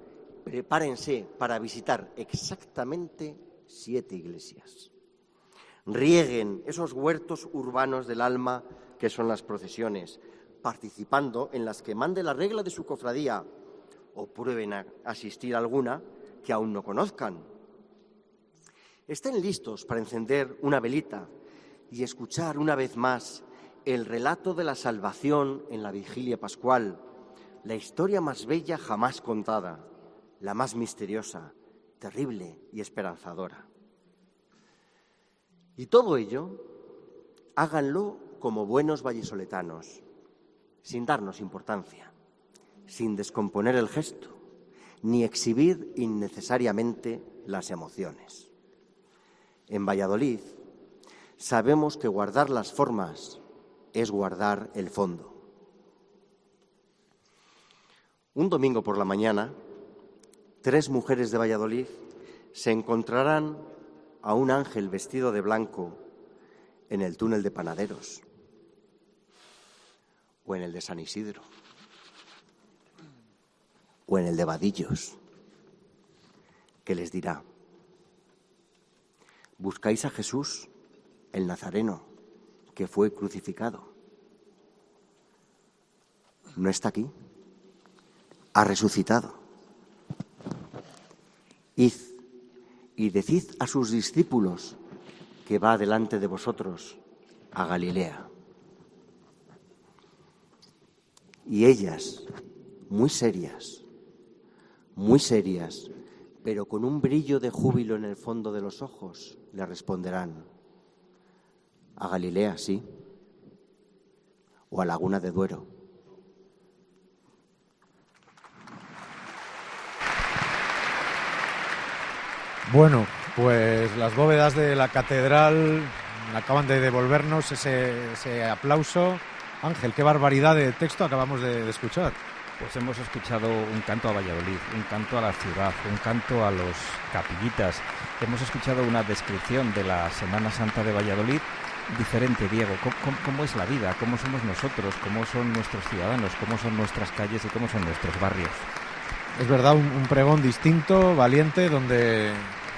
Prepárense para visitar exactamente 7 iglesias. Rieguen esos huertos urbanos del alma que son las procesiones, participando en las que mande la regla de su cofradía, o prueben a asistir a alguna que aún no conozcan. Estén listos para encender una velita y escuchar una vez más el relato de la salvación en la vigilia pascual, la historia más bella jamás contada, la más misteriosa, terrible y esperanzadora. Y todo ello, háganlo como buenos vallisoletanos, sin darnos importancia, sin descomponer el gesto, ni exhibir innecesariamente las emociones. En Valladolid sabemos que guardar las formas es guardar el fondo. Un domingo por la mañana, 3 mujeres de Valladolid se encontrarán a un ángel vestido de blanco en el túnel de Panaderos o en el de San Isidro o en el de Vadillos, que les dirá: buscáis a Jesús, el Nazareno, que fue crucificado. No está aquí, ha resucitado. Id y decid a sus discípulos que va delante de vosotros a Galilea. Y ellas, muy serias, pero con un brillo de júbilo en el fondo de los ojos, le responderán: a Galilea, sí, o a Laguna de Duero. Bueno, pues las bóvedas de la catedral acaban de devolvernos ese aplauso. Ángel, qué barbaridad de texto acabamos de escuchar. Pues hemos escuchado un canto a Valladolid, un canto a la ciudad, un canto a los capillitas. Hemos escuchado una descripción de la Semana Santa de Valladolid diferente, Diego. ¿Cómo es la vida? ¿Cómo somos nosotros? ¿Cómo son nuestros ciudadanos? ¿Cómo son nuestras calles y cómo son nuestros barrios? Es verdad, un pregón distinto, valiente, donde,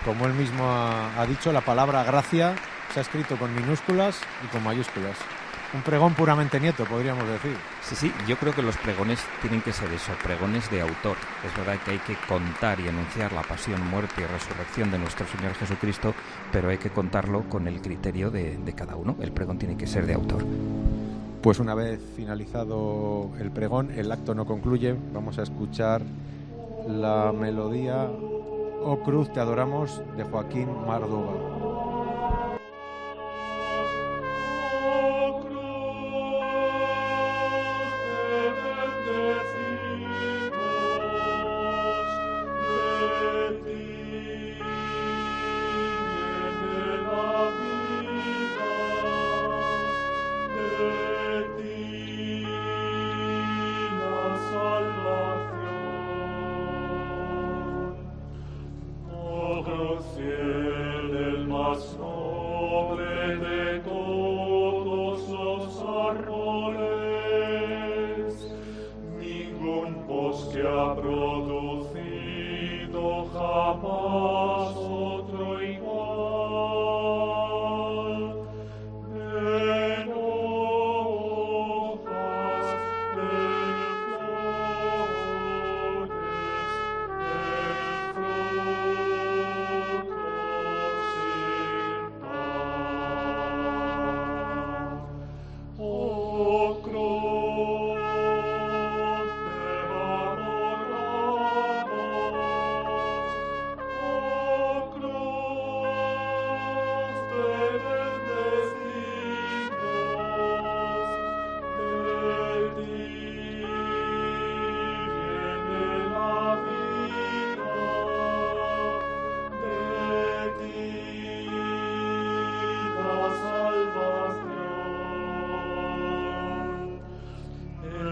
como él mismo ha dicho, la palabra gracia se ha escrito con minúsculas y con mayúsculas. Un pregón puramente nieto, podríamos decir. Sí, yo creo que los pregones tienen que ser eso, pregones de autor. Es verdad que hay que contar y anunciar la pasión, muerte y resurrección de nuestro Señor Jesucristo, pero hay que contarlo con el criterio de cada uno. El pregón tiene que ser de autor. Pues una vez finalizado el pregón, el acto no concluye. Vamos a escuchar la melodía "Oh Cruz, te adoramos" de Joaquín Mardoba.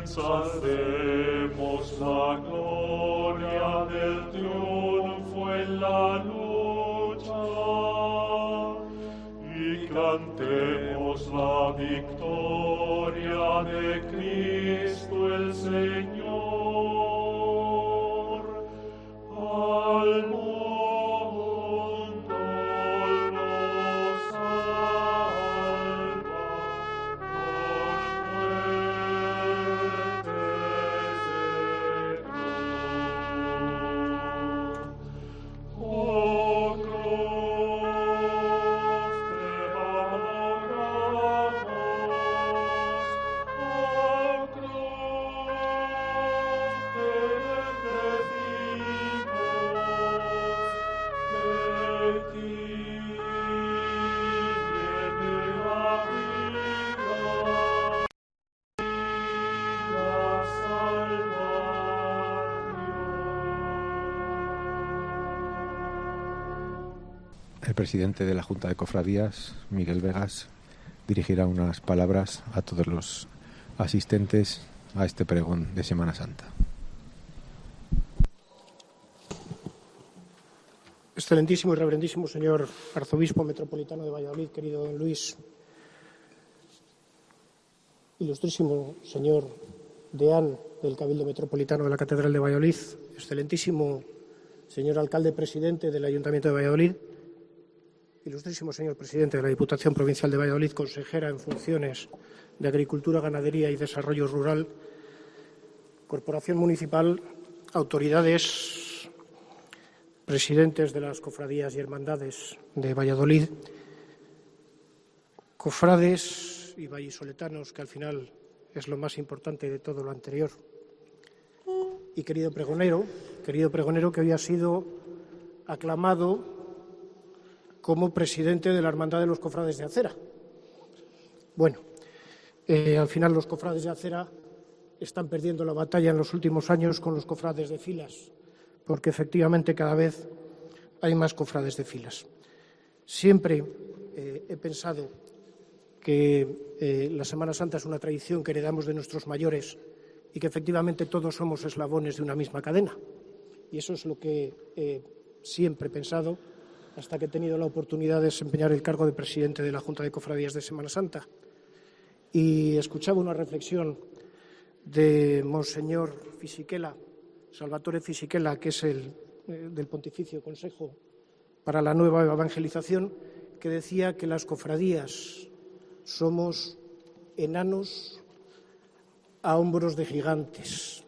Ensalcemos la gloria del triunfo en la lucha y cantemos la victoria de Cristo el Señor. Al mundo nos salva con fuertes de cruz. Oh cruz, te adoramos. Oh cruz, te bendecimos. De ti viene la vida y la salvación. El presidente de la Junta de Cofradías, Miguel Vegas, dirigirá unas palabras a todos los asistentes a este pregón de Semana Santa. Excelentísimo y reverendísimo señor arzobispo metropolitano de Valladolid, querido don Luis, ilustrísimo señor deán del Cabildo Metropolitano de la Catedral de Valladolid, excelentísimo señor alcalde presidente del Ayuntamiento de Valladolid, ilustrísimo señor presidente de la Diputación Provincial de Valladolid, consejera en funciones de Agricultura, Ganadería y Desarrollo Rural, Corporación Municipal, autoridades, presidentes de las cofradías y hermandades de Valladolid, cofrades y vallisoletanos, que al final es lo más importante de todo lo anterior, y querido pregonero que hoy ha sido aclamado como presidente de la Hermandad de los Cofrades de Acera. Bueno, al final los cofrades de Acera están perdiendo la batalla en los últimos años con los cofrades de filas, porque efectivamente cada vez hay más cofrades de filas. Siempre he pensado que la Semana Santa es una tradición que heredamos de nuestros mayores y que efectivamente todos somos eslabones de una misma cadena. Y eso es lo que siempre he pensado hasta que he tenido la oportunidad de desempeñar el cargo de presidente de la Junta de Cofradías de Semana Santa. Y escuchaba una reflexión de Monseñor Fisichella, Salvatore Fisichella, que es el del Pontificio Consejo para la Nueva Evangelización, que decía que las cofradías somos enanos a hombros de gigantes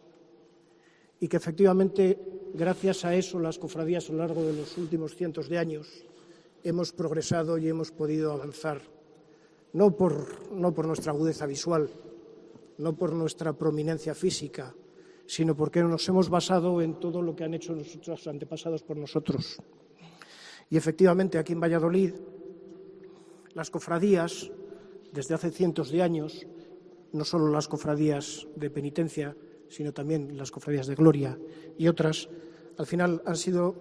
y que efectivamente gracias a eso las cofradías a lo largo de los últimos cientos de años hemos progresado y hemos podido avanzar, no por nuestra agudeza visual, no por nuestra prominencia física, sino porque nos hemos basado en todo lo que han hecho nuestros antepasados por nosotros. Y efectivamente aquí en Valladolid las cofradías, desde hace cientos de años, no solo las cofradías de penitencia, sino también las cofradías de gloria y otras, al final han sido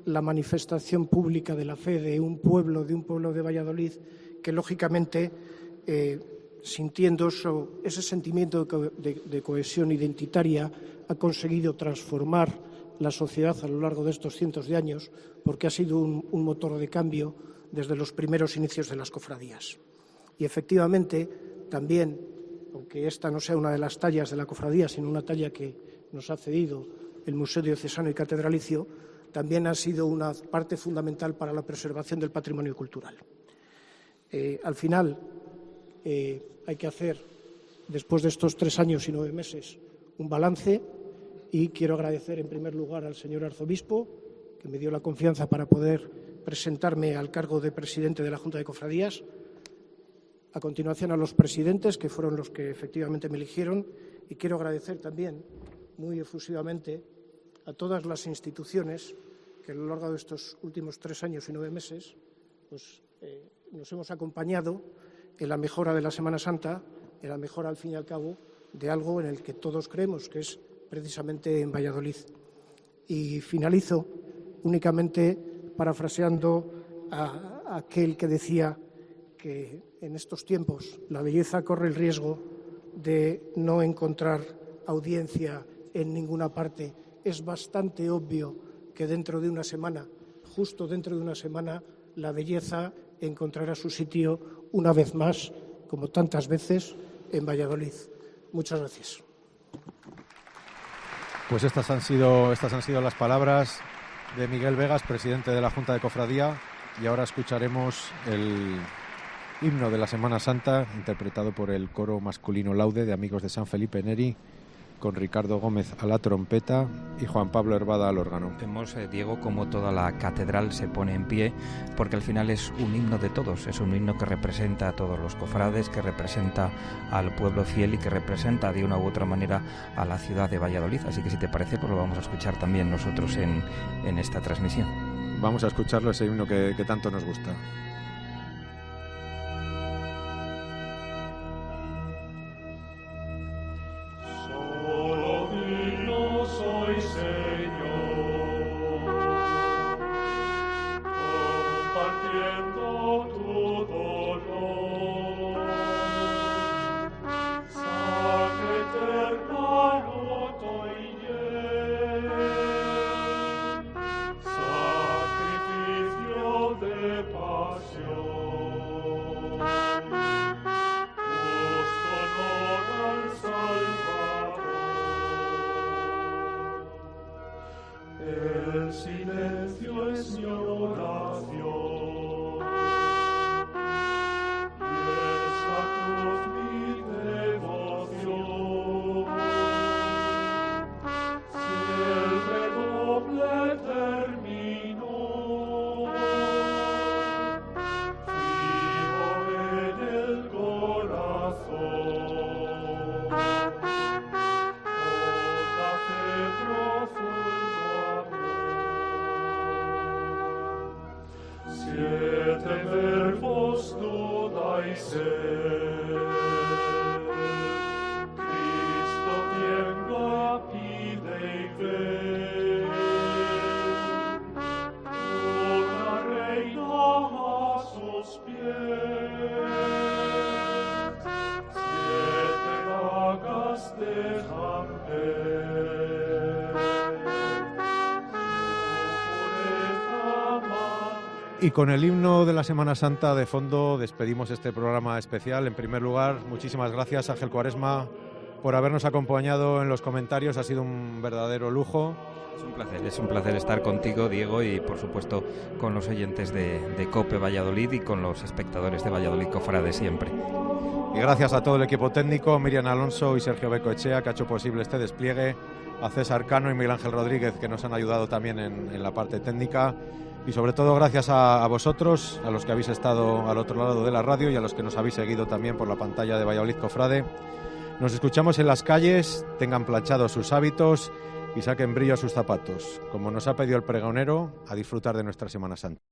la manifestación pública de la fe de un pueblo de Valladolid que lógicamente sintiendo ese sentimiento de cohesión identitaria, ha conseguido transformar la sociedad a lo largo de estos cientos de años, porque ha sido un motor de cambio desde los primeros inicios de las cofradías. Y efectivamente, también, aunque esta no sea una de las tallas de la cofradía, sino una talla que nos ha cedido el Museo Diocesano y Catedralicio, también ha sido una parte fundamental para la preservación del patrimonio cultural. Al final, hay que hacer, después de estos 3 años y 9 meses, un balance y quiero agradecer en primer lugar al señor arzobispo, que me dio la confianza para poder presentarme al cargo de presidente de la Junta de Cofradías. A continuación a los presidentes, que fueron los que efectivamente me eligieron, y quiero agradecer también muy efusivamente a todas las instituciones que a lo largo de estos últimos 3 años y 9 meses nos hemos acompañado en la mejora de la Semana Santa, en la mejora, al fin y al cabo, de algo en el que todos creemos, que es precisamente en Valladolid. Y finalizo únicamente parafraseando a aquel que decía que en estos tiempos la belleza corre el riesgo de no encontrar audiencia en ninguna parte. Es bastante obvio que dentro de una semana, justo dentro de una semana, la belleza encontrará su sitio una vez más, como tantas veces, en Valladolid. Muchas gracias. Pues estas han sido las palabras de Miguel Vegas, presidente de la Junta de Cofradía, y ahora escucharemos el himno de la Semana Santa, interpretado por el coro masculino Laude de Amigos de San Felipe Neri, con Ricardo Gómez a la trompeta y Juan Pablo Hervada al órgano. Vemos, Diego, como toda la catedral se pone en pie, porque al final es un himno de todos, es un himno que representa a todos los cofrades, que representa al pueblo fiel y que representa de una u otra manera a la ciudad de Valladolid. Así que si te parece, pues lo vamos a escuchar también nosotros en esta transmisión. Vamos a escucharlo, ese himno que tanto nos gusta. El silencio es mi oración. Y con el himno de la Semana Santa de fondo despedimos este programa especial. En primer lugar, muchísimas gracias, Ángel Cuaresma, por habernos acompañado en los comentarios. Ha sido un verdadero lujo. Es un placer estar contigo, Diego, y por supuesto con los oyentes de COPE Valladolid y con los espectadores de Valladolid Cofrade siempre. Y gracias a todo el equipo técnico, Miriam Alonso y Sergio Becoechea, que ha hecho posible este despliegue, a César Cano y Miguel Ángel Rodríguez, que nos han ayudado también en la parte técnica. Y sobre todo gracias a vosotros, a los que habéis estado al otro lado de la radio y a los que nos habéis seguido también por la pantalla de Valladolid Cofrade. Nos escuchamos en las calles, tengan planchados sus hábitos y saquen brillo a sus zapatos. Como nos ha pedido el pregonero, a disfrutar de nuestra Semana Santa.